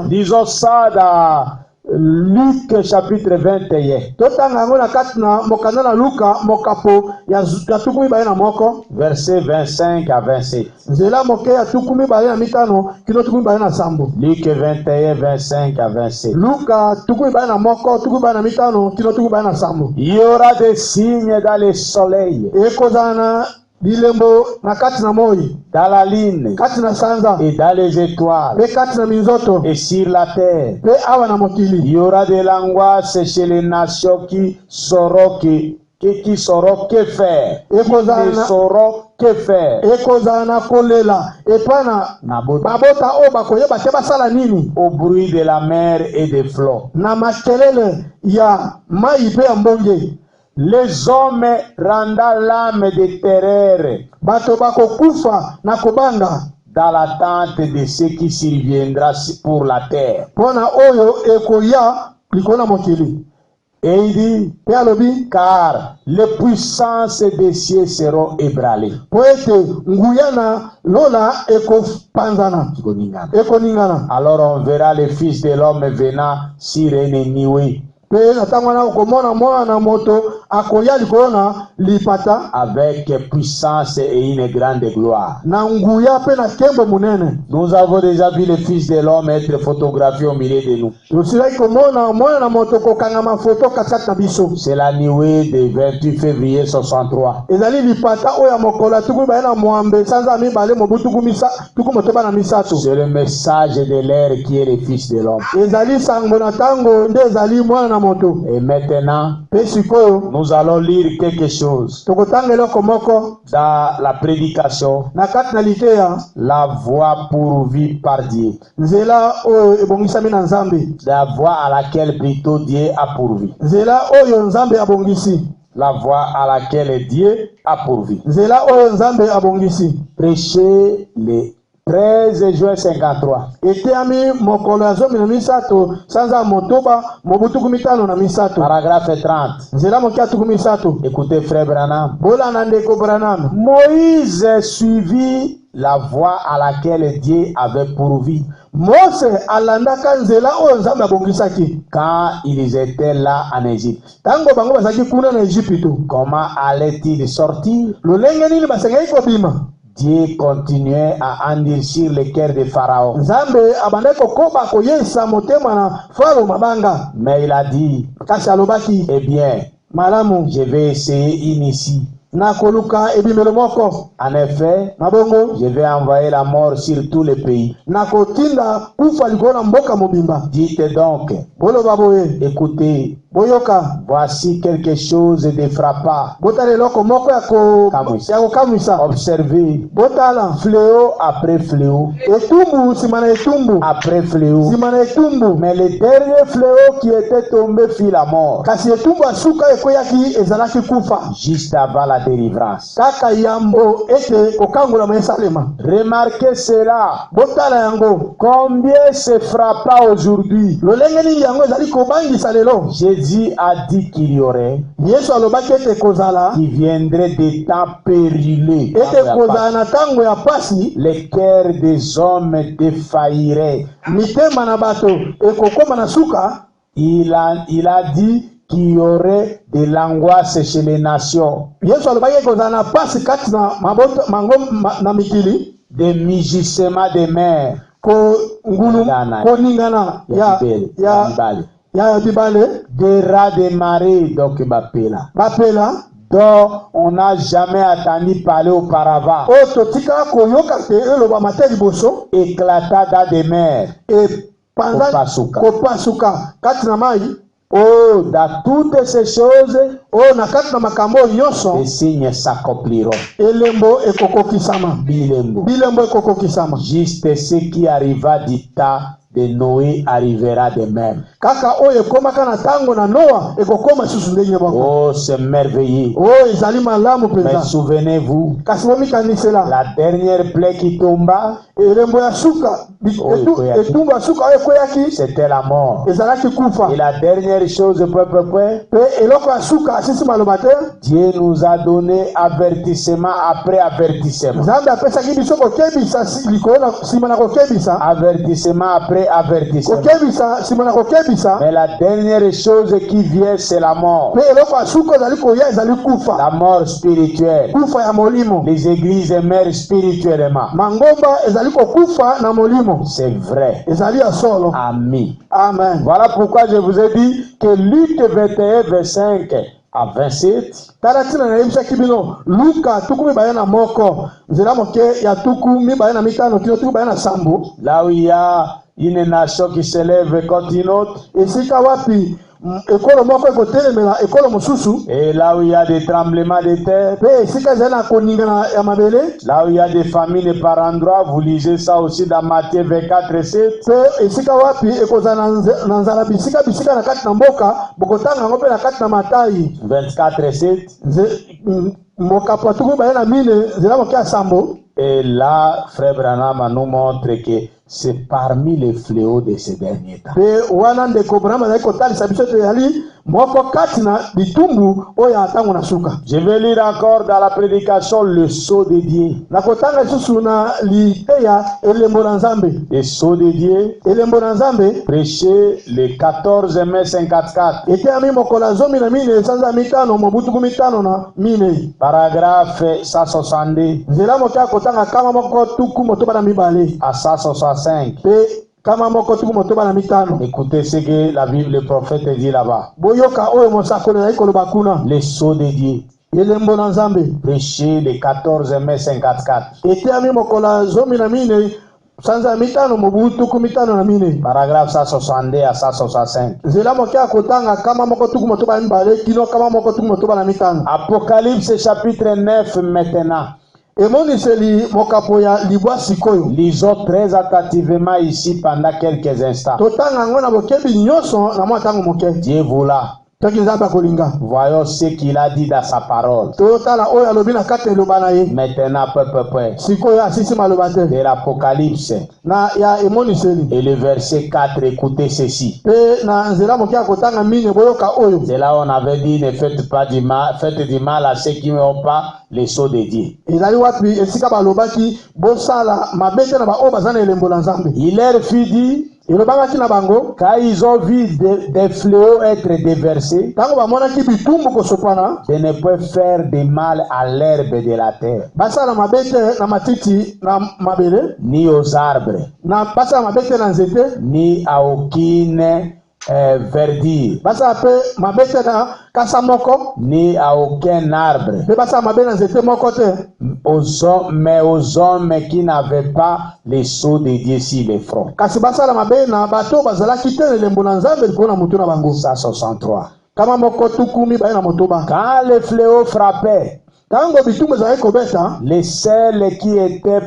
Disons ça dans Luc chapitre 21. Verset 25 à 27. Luc 21, 25 à 27. Il y aura des signes dans le soleil, dans la lune et dans les étoiles et sur la terre. Il y aura de l'angoisse chez les nations qui sauront que faire. Ils ne sauront que faire. Au bruit de la mer et des flots. Les hommes rendant l'âme de terreur dans l'attente de ce qui surviendra pour la terre. Et il dit, car les puissances des cieux seront ébranlées. Alors on verra le Fils de l'homme venant sur un ennemi, avec puissance et une grande gloire. Nous avons déjà vu le Fils de l'homme être photographié au milieu de nous. C'est la nuée du 28 février 63. C'est le message de l'air qui est le Fils de l'homme. Et maintenant, nous allons lire quelque chose dans la prédication, la voie pourvue par Dieu, la voie à laquelle plutôt Dieu a pourvu, la voie à laquelle Dieu a pourvu. Prêcher les 13 juin 53. Paragraphe 30. Écoutez frère Branham. Moïse suivit la voie à laquelle Dieu avait pourvu quand ils étaient là en Égypte. Comment allait-il sortir? Dieu continuait à endurcir le cœur de Pharaon. Mais il a dit, eh bien, je vais essayer ici. na koluka ebimelo moko. En effet, Na bongo je vais envoyer la mort sur tous les pays. na kotinda kufa likona mboka mobimba. Dites donc, Boloba boye écoutez, boyoka voici quelque chose de frappant. botala eloko moko ya kokamwisa. Observez, Botala fléau après fléau, etumbu nsima na etumbu après fléau. nsima na etumbu. Mais le dernier fléau qui était tombé fut la mort, Kasi etumbu asuka ekweyaki ezalaki kufa. juste avant la délivrance. Kaka yambo ete kokangolama esalema. Remarquez cela. Botala yango Combien se frappa aujourd'hui? lolenge nini yango ezali kobangisa lelo. Jésus a dit qu'il y aurait, Yesu alobaki ete kozala qui viendrait des temps périlleux. ete kozala na ntango ya pasi Les cœurs des hommes défailliraient. mitema na bato ekokoma na suka. Il a dit qu'il y aurait de l'angoisse chez les nations, Yesu alobaki kozala na pasi kati na maboto mango na mikili. des mugissements des mers. Ko ngulu koningana ya bibale Des rats de marée, donc bapela, bapela dont on n'a jamais entendu parler auparavant, oyo totikala koyoka te eloba mate liboso. éclata dans des mers. Epanza Kopasuka. kopasuka kati na mai. Oh, dans toutes ces choses, Oyo na kati na makambo nyonso les signes s'accompliront. elembo ekokokisama. Bilembo. Bilembo ekokokisama. Juste ce qui arriva du temps de Noé arrivera de même. Kaka oyo ekomaka na tango na Noa ekokoma susu ndenge bako. Oh, c'est merveilleux. Oyo ezali malamu Mais penza. souvenez-vous, Kasi bomikanisela la dernière plaie qui tomba, elembo ya suka etumbu ya suka oyo ekweyaki c'était la mort. ezalaki kufa. Et la dernière chose, Pe eloko ya suka asisi maloba te. Dieu nous a donné avertissement après avertissement. Nzambe apesaki biso kokebisa likolo na nsima na kokebisa. Avertissement après avertissement. Kokebisa nsima na kokebisa. Mais la dernière chose qui vient, c'est la mort. Pe eloko ya suka ezali koya ezali kufa. La mort spirituelle. Kufa ya molimo. Les églises meurent spirituellement. Mangomba ezali kokufa na molimo. C'est vrai. Ezali ya solo. Amen. Amen. Voilà pourquoi je vous ai dit que Luc 21, 25 à 27, Tala tina na yebisaki bino Luka tuku mibale na moko nzela moke ya tuku mibale na mitano kino tuku mibale na sambo. là où il y a une nation qui s'élève contre une autre, Esika wapi ekolo moko ekotelemela ekolo mosusu. et là où il y a des tremblements de terre, Pe esika ezali na koningana ya mabele. là où il y a des famines par endroit, vous lisez ça aussi dans Matthieu 24, 7. Pe esika wapi ekozala na nzala bisika bisika na kati na mboka bokotanga yango mpe na kati na Matayi 24, 7. mokapo tuku mibale na mine nzela moke ya sambo. Et là, Frère Branham nous montre que c'est parmi les fléaux de ces derniers temps. Pe wana ndeko Branham azali kotalisa biso ete ezali moko kati na bitumbu oyo ya ntango na suka. Je vais lire encore dans la prédication le sceau de Dieu. Na kotanga lisusu na liteya elembo na Nzambe. Le sceau de Dieu, Elembo na Nzambe prêché le 14 mai 54. eteyami mokolo ya zomi na mine sanza mitano mobutuku mitano na mine. Paragraphe 162 Nzela moke ya kotanga kama moko tuku motoba na mibale. à 165. Pe kama moko tuku motoba na mitano. Écoutez ce que la Bible, le prophète dit là-bas. Boyoka oyo mosakoli ezali koloba kuna. Le sceau de Dieu, Elembo na Nzambe prêché le 14 mai 54. eteyami mokolo ya zomi na mine sanza mitano mobutuku mitano na mine. Paragraphe 162 à 165. Nzela moke ya kotanga kama moko tuku motoba na mibale kino kama moko tuku motoba na mitano. Apocalypse chapitre 9 maintenant. Emoniseli mokapo ya libwa sikoyo. Lisons très attentivement ici pendant quelques instants. Totanga ngo na bokebi nyonso na mwa tango moke. Dieu voula. Toki Nzambe akolinga. Voyons ce qu'il a dit dans sa parole. Totala oyo alobi na kati eloba na ye. Maintenant, peu. Sikoyo asisi maloba te. De l'Apocalypse. Na ya emoniseli. Et le verset 4, écoutez ceci. Pe na nzela moke ya kotanga mine boyoka oyo. C'est là où on avait dit ne faites pas du mal, faites du mal à ceux qui n'ont pas les sceaux de Dieu. Ezali wapi esika balobaki bosala mabete na ba oyo baza na elembo na Nzambe. Il leur fut dit, Elobaki na bango quand ils ont vu des fléaux être déversés, tango bamonaki bitumbu kosopana de ne pas faire de mal à l'herbe de la terre, basala mabete na matiti na mabele ni aux arbres, na basala mabete na nzete ni à aucune verdure, Basa pe mabete na kasa moko. ni à aucun arbre, Pe basa mabe na nzete moko te. mais aux hommes qui n'avaient pas les sceaux de Dieu sur les fronts. Kasi basa la mabe na bato bazalaki te elembo na nzambe likolo na mutu na bango. 163. Kama moko tukumi baye na motoba. Quand le fléau frappait, Tango bitumbu ezalaki kobeta, les seuls qui étaient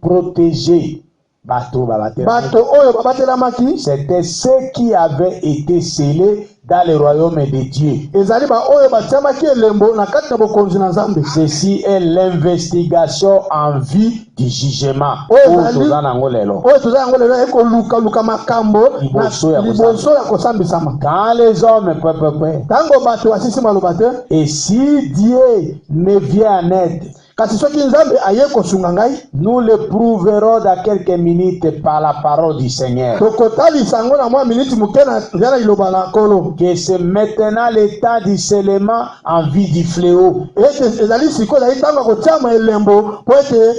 protégés, bateau, bato oyo babatelamaki c'était ceux qui avaient été scellés dans le royaume de Dieu. ezali ba oyo batiamaki elembo na kati na bokonzi na nzambe. Ceci est l'investigation en vue du jugement. Oyo toza yango lelo ekolukaluka makambo na liboso ya kosambisama. Quand les hommes, Tango bato asisi maloba te, et si Dieu ne vient en aide, kasi soki nzambe aye kosunga ngai, nous le prouverons dans quelques minutes par la parole du Seigneur. tokotalisa yango na mwa miniti moke na nzela liloba na nkolo. Que c'est maintenant le temps du scellement en vue du fléau. Ete ezali sikoyo ezali ntango ya kotiama elembo po ete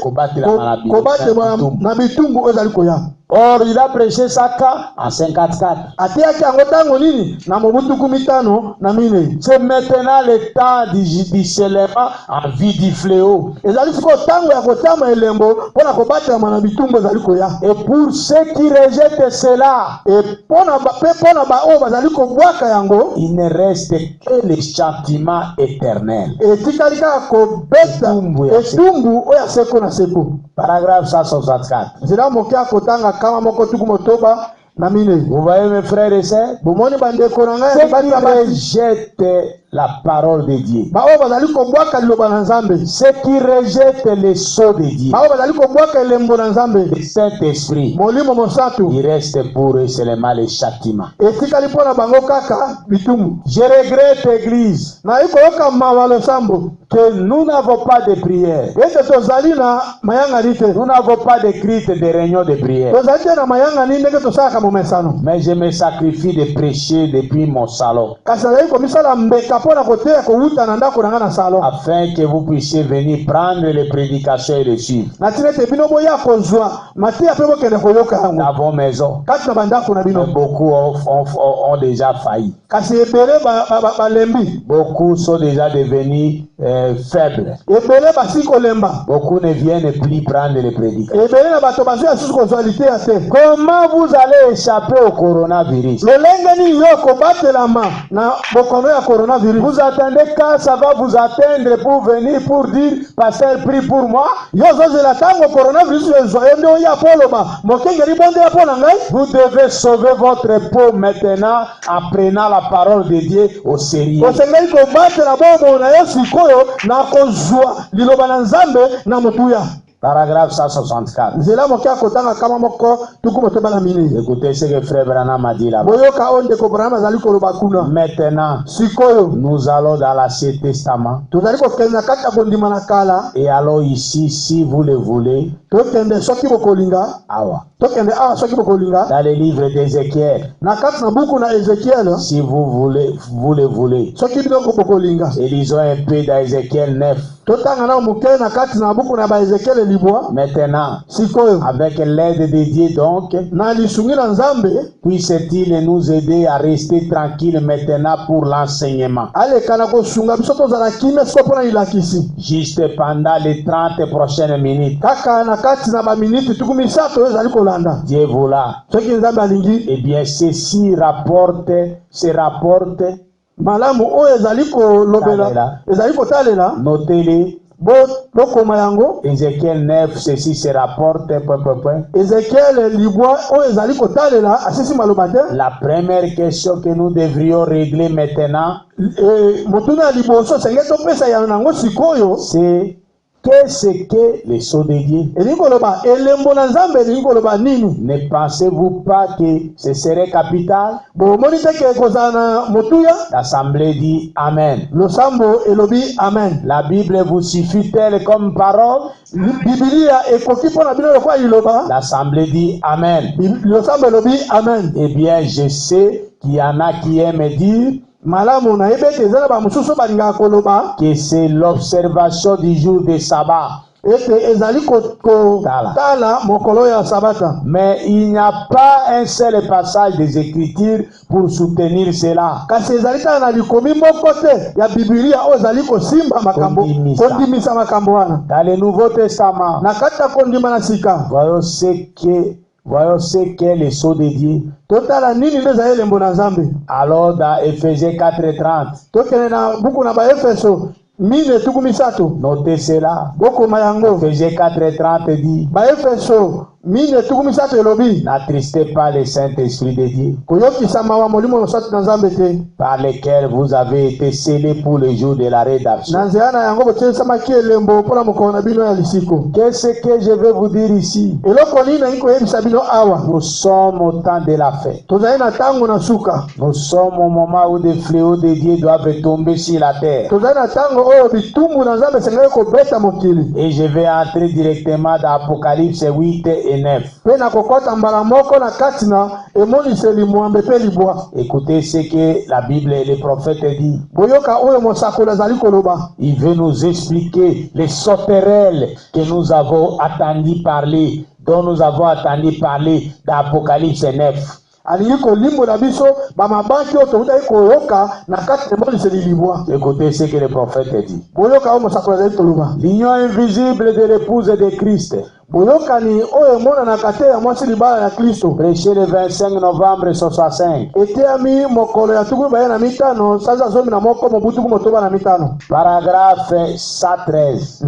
kobatema na bitumbu oyo ezali koya. Or, il a prêché ça en 54. Ateyaki yango ntango nini na mobu tuku mitano na minei. C'est maintenant le temps du scellement en vue du fléau. Ezali sikoyo ntango ya kotiama elembo mpona kobatema na bitumbu ezali koya. Et pour ceux qui rejettent cela, Mpona ba oyo bazali kobwaka yango, il ne reste que le châtiment éternel. etikali kaka kobeta etumbu oyo ya seko na seko. Paragraphe 164. Nzela moke ya kotanga kama moko tuku motoba na minei. Vous voyez mes frères et sœurs, bomoni bandeko na ngai ceux qui rejettent la parole de Dieu, ba oyo bazali kobwaka liloba na nzambe, ceux qui rejettent les sceaux de Dieu, ba oyo bazali kobwaka elembo na nzambe, le Saint-Esprit, molimo mosantu, il reste pour eux seulement le châtiment. etikali mpona bango kaka bitumbu. Je regrette, Église, Na ikoyoka mawa losambo que nous n'avons pas de prière. ete tozali na mayangani te, Nous n'avons pas de cris de réunion de prière. tozali te na mayangani ndenge tosalaka momesano. Mais je me sacrifie de prêcher depuis mon salon, Kasi nazali komisala mbeka mpona koteya kowuta na ndako na ngai na salon, afin que vous puissiez venir prendre les prédications et les suivre na tina ete bino boya kozwa mateya mpe bokende koyoka yango dans vos maisons. kati na bandako na bino. Beaucoup ont déjà failli. Kasi ebele balembi, Beaucoup sont déjà devenus faibles. ebele basili kolemba, Beaucoup ne viennent plus prendre les prédications. ebele na bato bazwi ya susu kozwa liteya te. Comment vous allez échapper au coronavirus? lolenge nini yo kobatelama na bokono ya coronavirus? Vous attendez quand ça va vous atteindre pour venir pour dire pasteur prie pour moi? Yo ozozela ntango coronavirus ezwa yo nde oya po oloba mokengeli bondela mpo na ngai. Vous devez sauver votre peau maintenant en prenant la parole de Dieu au sérieux. osengeli kobatela bomoi na yo sikoyo na kozwa liloba na nzambe na motuya. Paragraphe 164. nzela moke ya kotanga kama moko tuku motoba na minei. Écoutez ce que Frère Branham a dit là-bas. boyoka oyo ndeko Branham azali koloba kuna. Maintenant, Sikoyo nous allons dans l'Ancien Testament tozali kokende na kati ya bondima na kala, et allons ici, si vous le voulez, tokende soki bokolinga, awa, tokende awa soki bokolinga dans le livre d'Ézéchiel, na kati na buku na Ezekiel, si vous le voulez. soki binoko bokolinga. Et lisons un peu dans Ézéchiel 9. Totanga na moke na kati na buku na ba Ezekiel libwa. Maintenant, Sikoyo avec l'aide de Dieu donc, na lisungi na nzambe puisse-t-il nous aider à rester tranquilles maintenant pour l'enseignement. aleka na kosunga biso tozala kimia siko mpona ilakisi. Juste pendant les 30 prochaines minutes, Kaka na kati na baminiti tuku misato oyo ezali kolanda, Dieu voula. soki nzambe alingi, Eh bien, ceci se rapporte, malamu oyo ezali kolobela, ezali kotalela, notez-le, bokoma yango. Ézéchiel 9, ceci se rapporte, Ezekiel libwa oyo ezali kotalela asisi maloba te. La première question que nous devrions régler maintenant, Motuna ya liboso senge topesa ya nango sikoyo, c'est qu'est-ce que les sceaux de Dieu? elingi koloba elembo na nzambe elingi koloba nini? Ne pensez-vous pas que ce serait capital? bomoni teke kozala na motuya. L'Assemblée dit Amen. Losambo elobi amen. La Bible vous suffit-elle comme parole? Bibilia ekoki mpona bino lokola liloba. L'Assemblée dit Amen. Losambo elobi amen. Eh bien, je sais qu'il y en a qui aiment dire malamu na yebete ezala ba mosusu balingaka koloba que c'est l'observation du jour de sabbat Mais il n'y a pas un seul passage des Écritures pour soutenir cela. Dans le Nouveau Testament, voyons ce qu'est le sceau de Dieu. Alors dans Éphésiens 4:30, notez cela. Éphésiens 4:30 dit: n'attristez pas le Saint-Esprit de Dieu, par lequel vous avez été scellés pour le jour de la rédemption. Qu'est-ce que je vais vous dire ici? Nous sommes au temps de la fête. Nous sommes au moment où des fléaux de Dieu doivent tomber sur la terre. Et je vais entrer directement dans Apocalypse 8 et 9. Écoutez ce que la Bible et les prophètes disent. Il veut nous expliquer les sauterelles que nous avons entendu parler, dont nous avons entendu parler dans Apocalypse 9. Écoutez ce que le prophète dit. L'union invisible de l'épouse de Christ, prêché le 25 novembre 65. Paragraphe 113.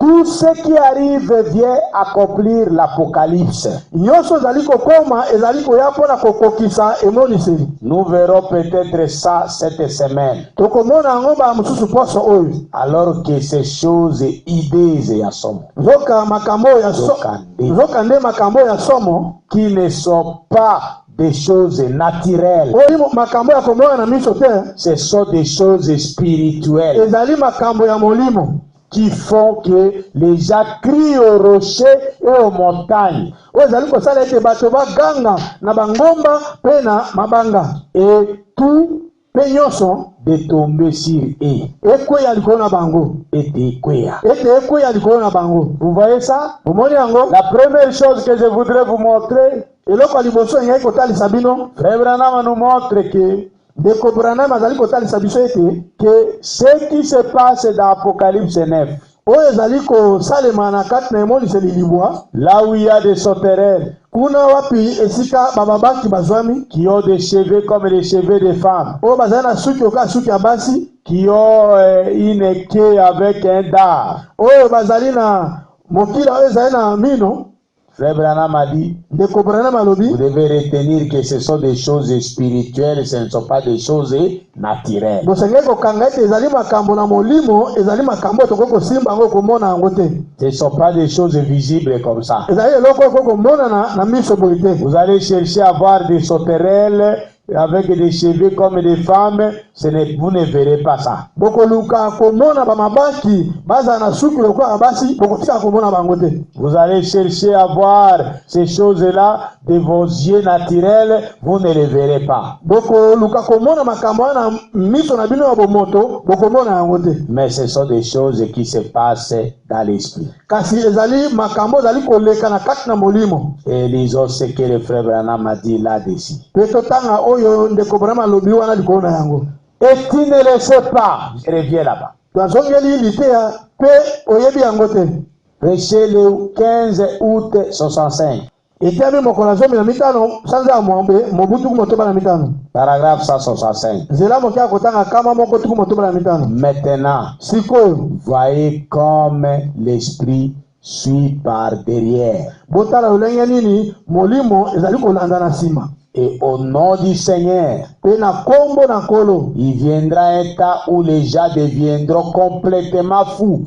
Tout ce qui arrive vient accomplir l'Apocalypse. Nous verrons peut-être ça cette semaine. Alors que ces choses idées à somme, qui ne sont pas des choses naturelles, ce sont des choses spirituelles, qui font que les gens crient aux rochers et aux montagnes, et tout de tomber sur eux. Vous voyez ça? La première chose que je voudrais vous montrer, Frère Branham nous montre que ce qui se passe dans Apocalypse 9, là où il y a des sauterelles qui ont des cheveux comme les cheveux des femmes, qui ont une queue avec un dard. Frère Branham a dit, vous devez retenir que ce sont des choses spirituelles, ce ne sont pas des choses naturelles. Ce ne sont pas des choses visibles comme ça. Vous allez chercher à voir des sauterelles avec des cheveux comme des femmes, vous ne verrez pas ça. Vous allez chercher à voir ces choses-là de vos yeux naturels, vous ne les verrez pas. Mais ce sont des choses qui se passent dans l'esprit. Et lisons ce que le frère Branham a dit là-dessus. Et tu ne le sais pas. Je reviens là-bas. Prêché le 15 août 65. Paragraphe 165. Maintenant, voyez comme l'esprit suit par derrière. Et au nom du Seigneur, il viendra un temps où les gens deviendront complètement fous.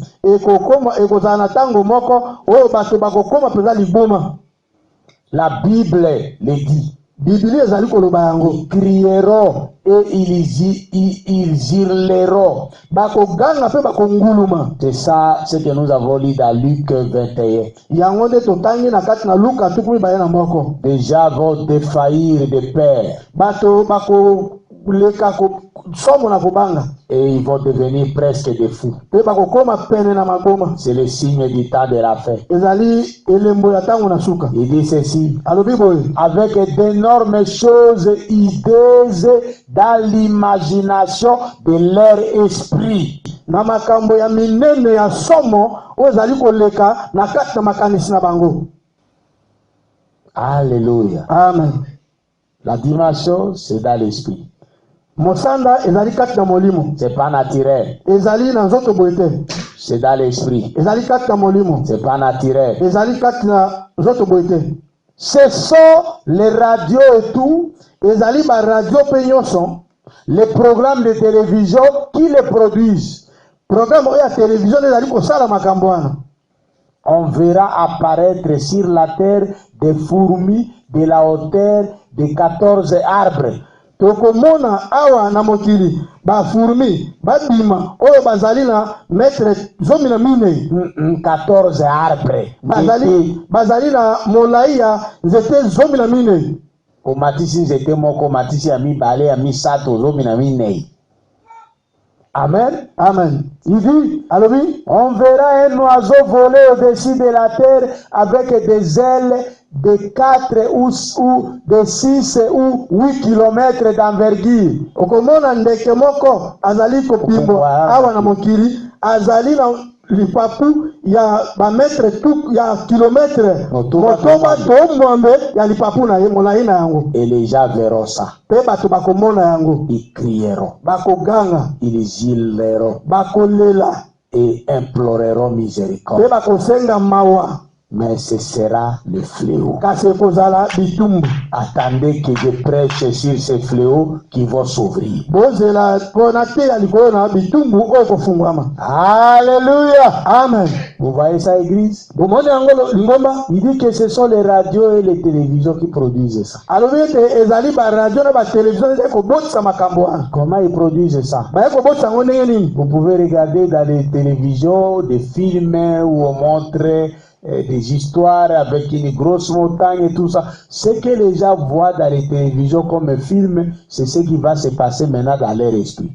La Bible le dit. Ils crieront et ils hurleront. C'est ça ce que nous avons lu dans Luc 21. Les gens vont défaillir de peur. leka ko somo na kobanga. Et ils vont devenir presque des fous. Pe ba ko koma pene na magoma. C'est le signe du temps de la fin. Ezali elembo ya tango na suka. Il dit ceci. Alobi boy. Avec d'énormes choses hideuses dans l'imagination de leur esprit. Na makambo ya minene ya somo ozali koleka na kati na makanisi na bango. Alléluia. Amen. La dimension, c'est dans l'esprit. Mosanda ezali kati na molimo. C'est pas naturel. Ezali na nzoto boyete. C'est dans l'esprit. Ezali kati na molimo. C'est pas naturel. Ezali kati na nzoto boyete. Ce sont les radios et tout. Ezali ba radio pe nyonso. Les programmes de télévision qui les produisent. Programme ya télévision ezali kosala makambo wana. On verra apparaître sur la terre des fourmis de la hauteur de 14 arbres. Tokomona awa na mokili ba fourmi ba bima oyo bazali na metre zomi na mine 14 arbres. Bazali na molai ya nzete zomi na mine. Komatisi nzete moko matisi ya mibale ya misato zomi na mine. Amen. Amen. Il dit, alobi, on verra un oiseau voler au-dessus de la terre avec des ailes de 4 ou de 6 ou 8 km d'envergure. Okomona ndeke moko azali kopimbo awa na mokili azali na lipapu ya ba metre tout ya kilomètre motoba to mwambe ya lipapu na ye molai na yango. Et les gens verront ça. Pe bato bakomona yango. Ils crieront. Bakoganga. Ils hurleront. Bakolela. Et imploreront miséricorde. Pe bakosenga mawa. Mais ce sera le fléau. Attendez que je prêche sur ce fléau qui va s'ouvrir. Alléluia. Amen. Vous voyez ça, église? Il dit que ce sont les radios et les télévisions qui produisent ça. Comment ils produisent ça? Vous pouvez regarder dans les télévisions des films où on montre des histoires avec une grosse montagne et tout ça. Ce que les gens voient dans les télévisions comme film, c'est ce qui va se passer maintenant dans leur esprit.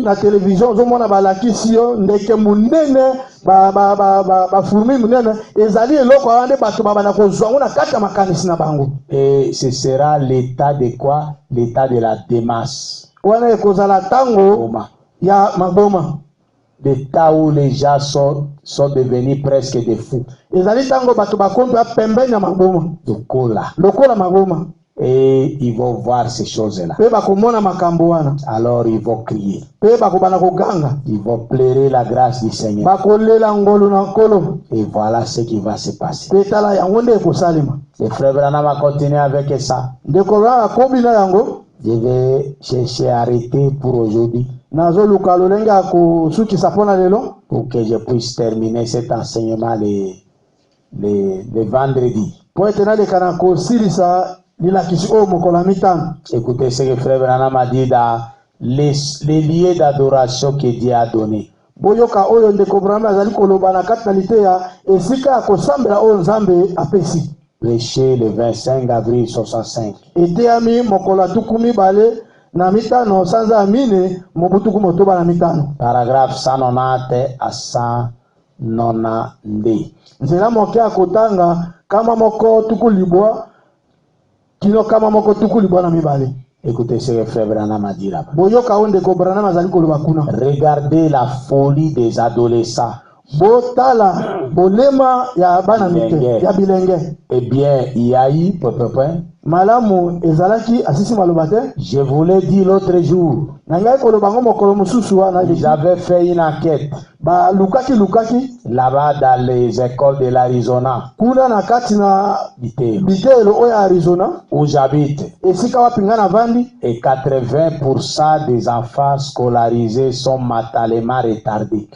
La télévision, ndeke munene ba fourmi munene ezali eloko ande bato babana kozwa na kati ya makanisi na bango. Et ce sera l'état de quoi? L'état de la démasse. Wana ekozala tango ya maboma. L'état où les gens sont devenus presque des fous. Ezali tango bato bakonto ya pembeni ya maboma. Lokola maboma. Et ils vont voir ces choses-là. Alors ils vont crier. Ils vont pleurer la grâce du Seigneur. Et voilà ce qui va se passer. Le frère Branham a continué avec ça. Je vais chercher à arrêter pour aujourd'hui. Pour que je puisse terminer cet enseignement le vendredi. Écoutez ce que frère Branham a dit dans les lieux d'adoration que Dieu a donné. Prêché le 25 avril 65. Paragraphe 190 à 192. Écoutez ce que frère Branham a dit là-bas. Regardez la folie des adolescents. Eh bien, il y a eu je vous l'ai dit l'autre jour. Ils avaient fait une enquête là-bas dans les écoles de l'Arizona où j'habite. Et 80% des enfants scolarisés sont mentalement retardés.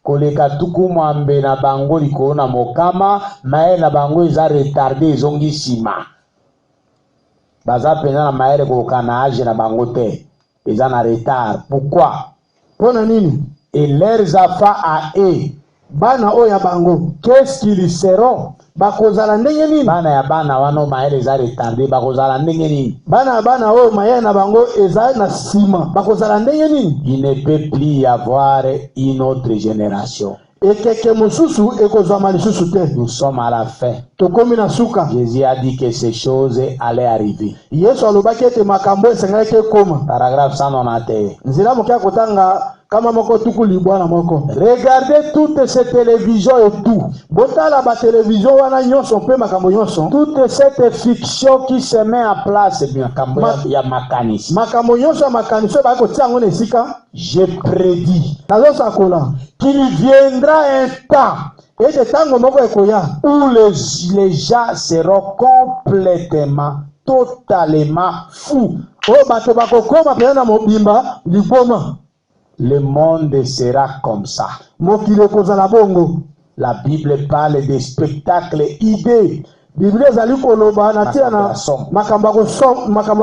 Koleka tuku mwambe na bango liko na mokama mae na bango eza retardé zongi sima baza pena na maere koka na age na bango te eza na retard. Pourquoi? Pona nini? Et leurs enfants à eux bana oyo ya bango qu'est-ce qu'ils seront? bakozala ndenge nini? Bana ya bana wana mayele eza retardé bakozala ndenge nini? Bana ya bana oyo mayele na bango eza na sima bakozala ndenge nini? Il ne peut plus y avoir une autre génération. Ekeke mosusu ekozwama lisusu te. Nous sommes à la fin. Tokomi na suka. Jésus a dit que ces choses allaient arriver. Yesu alobaki ete makambo esengaki ekoma. Paragraphe 191. Nzela moke ya kotanga kama moko tuku libwana moko. Regardez toutes ces télévisions et tout. Botala ba télévision wana nyonso pe makambo nyonso. Toute cette fiction qui se met en place makambo ya makanisi. Makambo nyonso ya makanisi ba ko tiango na sika. Je prédis nazo sakola qu'il viendra un temps ete tango moko ekoya où les gens seront complètement totalement fous. O bato bakokoma pe na mobimba liboma. Le monde sera comme ça. Mokile kozala bongo. La Bible parle des spectacles idées. Bible ezali koloba na tia na makambo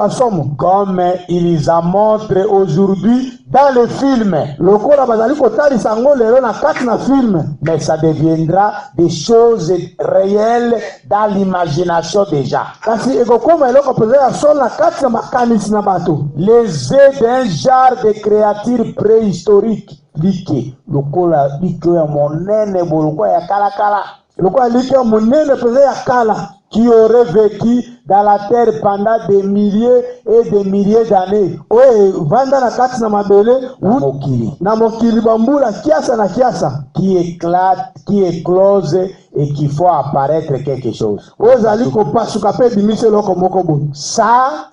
ya somo. Comme ils en montrent aujourd'hui dans le film. Lokola bazali kotalisa ngo lelo na kati na film. Mais ça deviendra des choses réelles dans l'imagination des gens. Kasi ekokoma eloko peza ya solo na kati na makanisi na bato. Les œufs d'un genre de créatures préhistoriques. Like lokola like ya monene boloko ya kala. Lokola like ya monene peza ya kala. Qui aurait vécu dans la terre pendant des milliers et des milliers d'années. Oye vanda na kati na mabele na mokili bambula kiasa na kiasa. Qui éclate, qui éclose et qu'il faut apparaître quelque chose. Ozali ko pasuka pe bimise loko moko bo. Ça,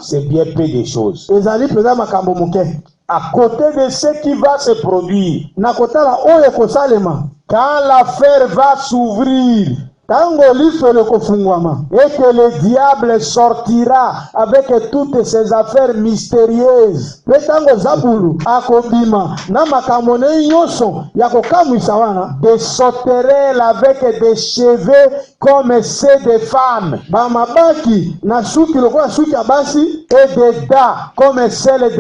c'est bien peu de choses. Ezali peza makambo moke. À côté de ce qui va se produire, na kotala oye kosalema, quand l'affaire va s'ouvrir, tango liso le kofungwama, et que le diable sortira avec toutes ces affaires mystérieuses, pe tango zabulu akobima na makambo ne nyonso ya kokamwisa wana, des sauterelles avec des cheveux comme ceux des femmes, ba mabaki na suki lokola suki ya basi, et des dents comme celles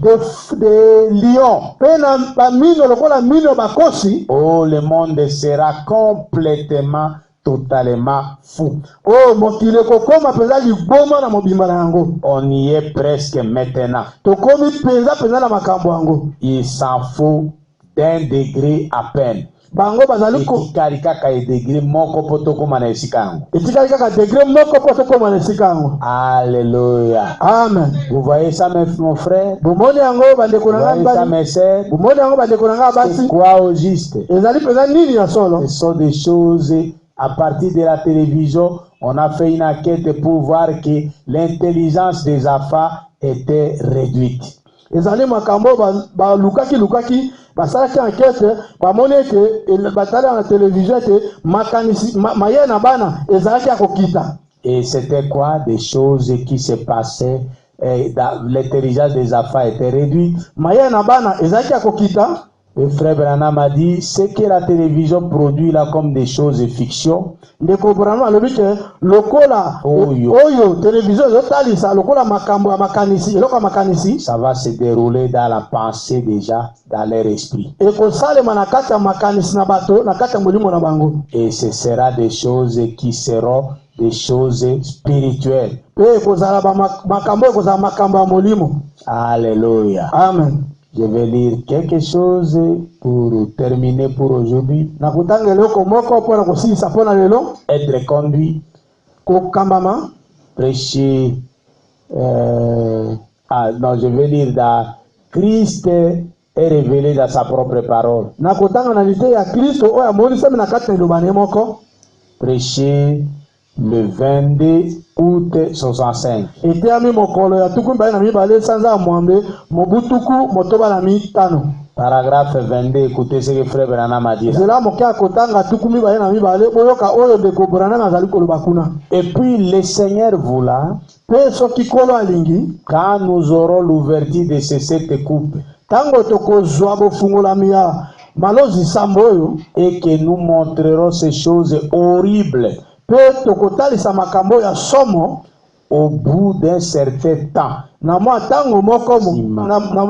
de lions, pe na ba mino lokola mino bakosi. Oh, le monde sera complètement totalement fou. Oh, mokile kokoma peza liboma na mobimba na yango. On y est presque maintenant. Tokomi peza na makambo yango. Il s'en fout d'un degré à peine. Bango bazali ko etikali kaka degré moko poto koma na esika yango. Etikali kaka degré moko poto koma na esika yango. Alléluia. Amen. Vous voyez ça mon frère? Bomoni yango bandeko na ngai basi. Mes sœurs. Bomoni yango bandeko na ngai basi. C'est quoi au juste? Ezali peza nini ya solo? Ce sont des choses à partir de la télévision. On a fait une enquête pour voir que l'intelligence des enfants était réduite. Ezali makambo ba lukaki basalaki enquête bamoni ete batala na télévision ete makanisi maye na bana ezalaki akokita. Et c'était quoi? Des choses qui se passaient, l'intelligence des enfants était réduite. Maye na bana ezalaki akokita. Le frère Branham a dit, ce que la télévision produit là comme des choses de fiction, ndeko Branham alobi ke lokola oyo télévision ezotalisa lokola makambo ya makanisi eloko makanisi, ça va se dérouler dans la pensée déjà, dans leur esprit. Ekosalema na kati ya makanisi na bato na kati ya molimo na bango. Et ce sera des choses qui seront des choses spirituelles. Ekozala makambo ekozala makambo ya molimo. Alléluia. Amen. Je vais lire quelque chose pour terminer pour aujourd'hui. Être conduit. Prêcher. Non, je vais lire dans Christ est révélé dans sa propre parole. Prêcher le 22 août 65. Paragraphe 22, écoutez ce que Frère Branham a dit. Et puis le Seigneur voulant, quand nous aurons l'ouverture de ces 7 coupes, et que nous montrerons ces choses horribles, au bout d'un certain temps, na mwa tango moko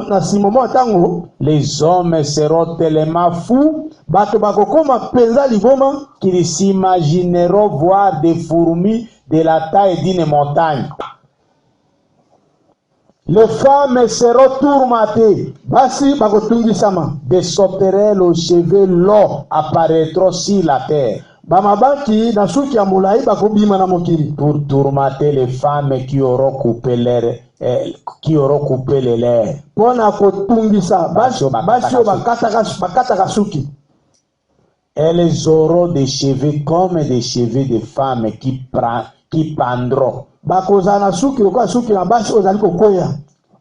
na simo mwa tango les hommes seront tellement fous bato bakokoma penza liboma qu'ils s'imagineront voir des fourmis de la taille d'une montagne. Les femmes seront tourmentées. Basi bakotungisama. Des sauterelles aux cheveux longs apparaîtront sur la terre. Bamabaki na suki ya mulai bakobima na mokili. Pour tourmenter les femmes qui auront coupé les lèvres. Pona kotungisa basi bakata suki. Elles auront des cheveux comme des cheveux de femmes qui pendront. Bakozana suki lokola suki na basi ozali kokoya.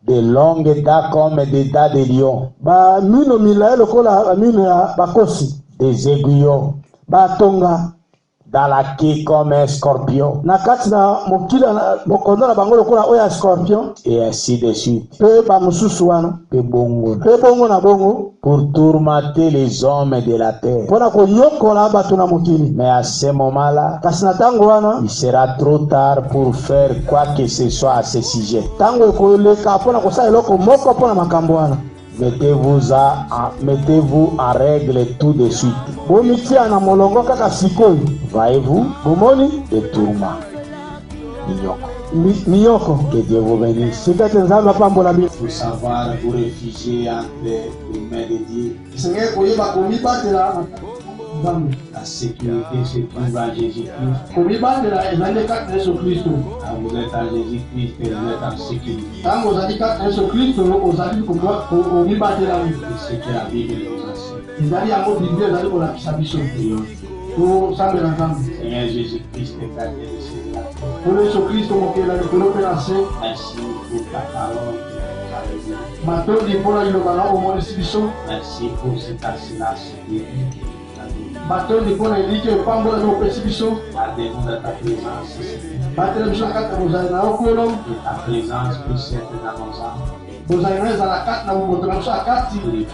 De longues dents comme des dents de lion. Ba mino milaye lokola mino ya bakosi. Des aiguillons. Batonga. Dans la queue comme un scorpion. Na kati na mokila na mokondo na bango lokola oya scorpion. Et ainsi de suite. Pe ba mususu wana. Pe bongo na bongo. Pour tourmenter les hommes de la terre. Pona ko yokola bato na mokili. Mais à ce moment-là, kasi na tango wana, il sera trop tard pour faire quoi que ce soit à ce sujet. Tango ko leka pona ko sa eloko moko pona makambo wana. Mettez-vous en règle tout de suite. Voyez-vous, des tourments. Miyoko. Que Dieu vous bénisse. Pour savoir vous réfugier entre les mains de Dieu. La sécurité se trouve en Jésus-Christ. Quand vous êtes en Jésus-Christ, vous êtes en sécurité. C'est ce que la Bible nous enseigne. Seigneur Jésus-Christ, merci pour ta parole. Merci pour cet assurance. Attends-nous de ta présence. Que ta présence puisse être dans nos âmes. Purifie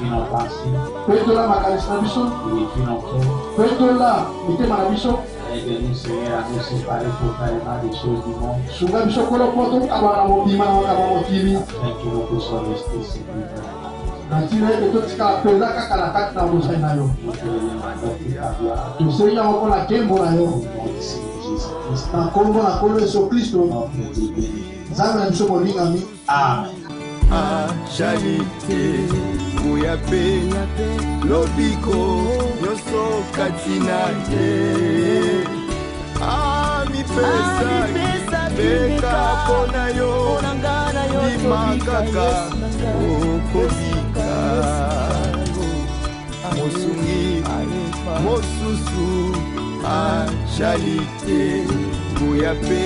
nos pensées. Purifie nos cœurs. Aide-nous, Seigneur, à nous séparer totalement des choses du monde. Afin que nous puissions rester sécuritaires. Nous te demandons toute ta gloire. Amen. Charité, Muyape, Lobiko, Yoso Katina, Ami Pesa, Beka Ponayo, Limakaka, Okobika, Mosungi, Mosusu, Charité, Muyape,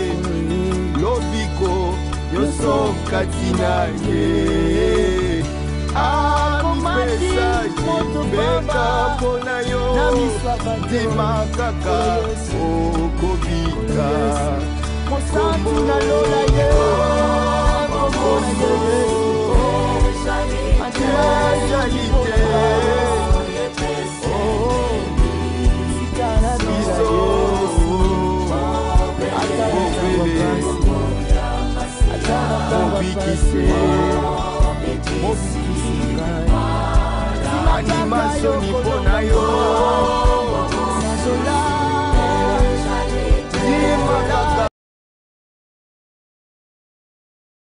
Lobiko, Yoso Katina ye Amipesa Beka Ponayo Dimakaka Okobika Kombo Animation ni ponayo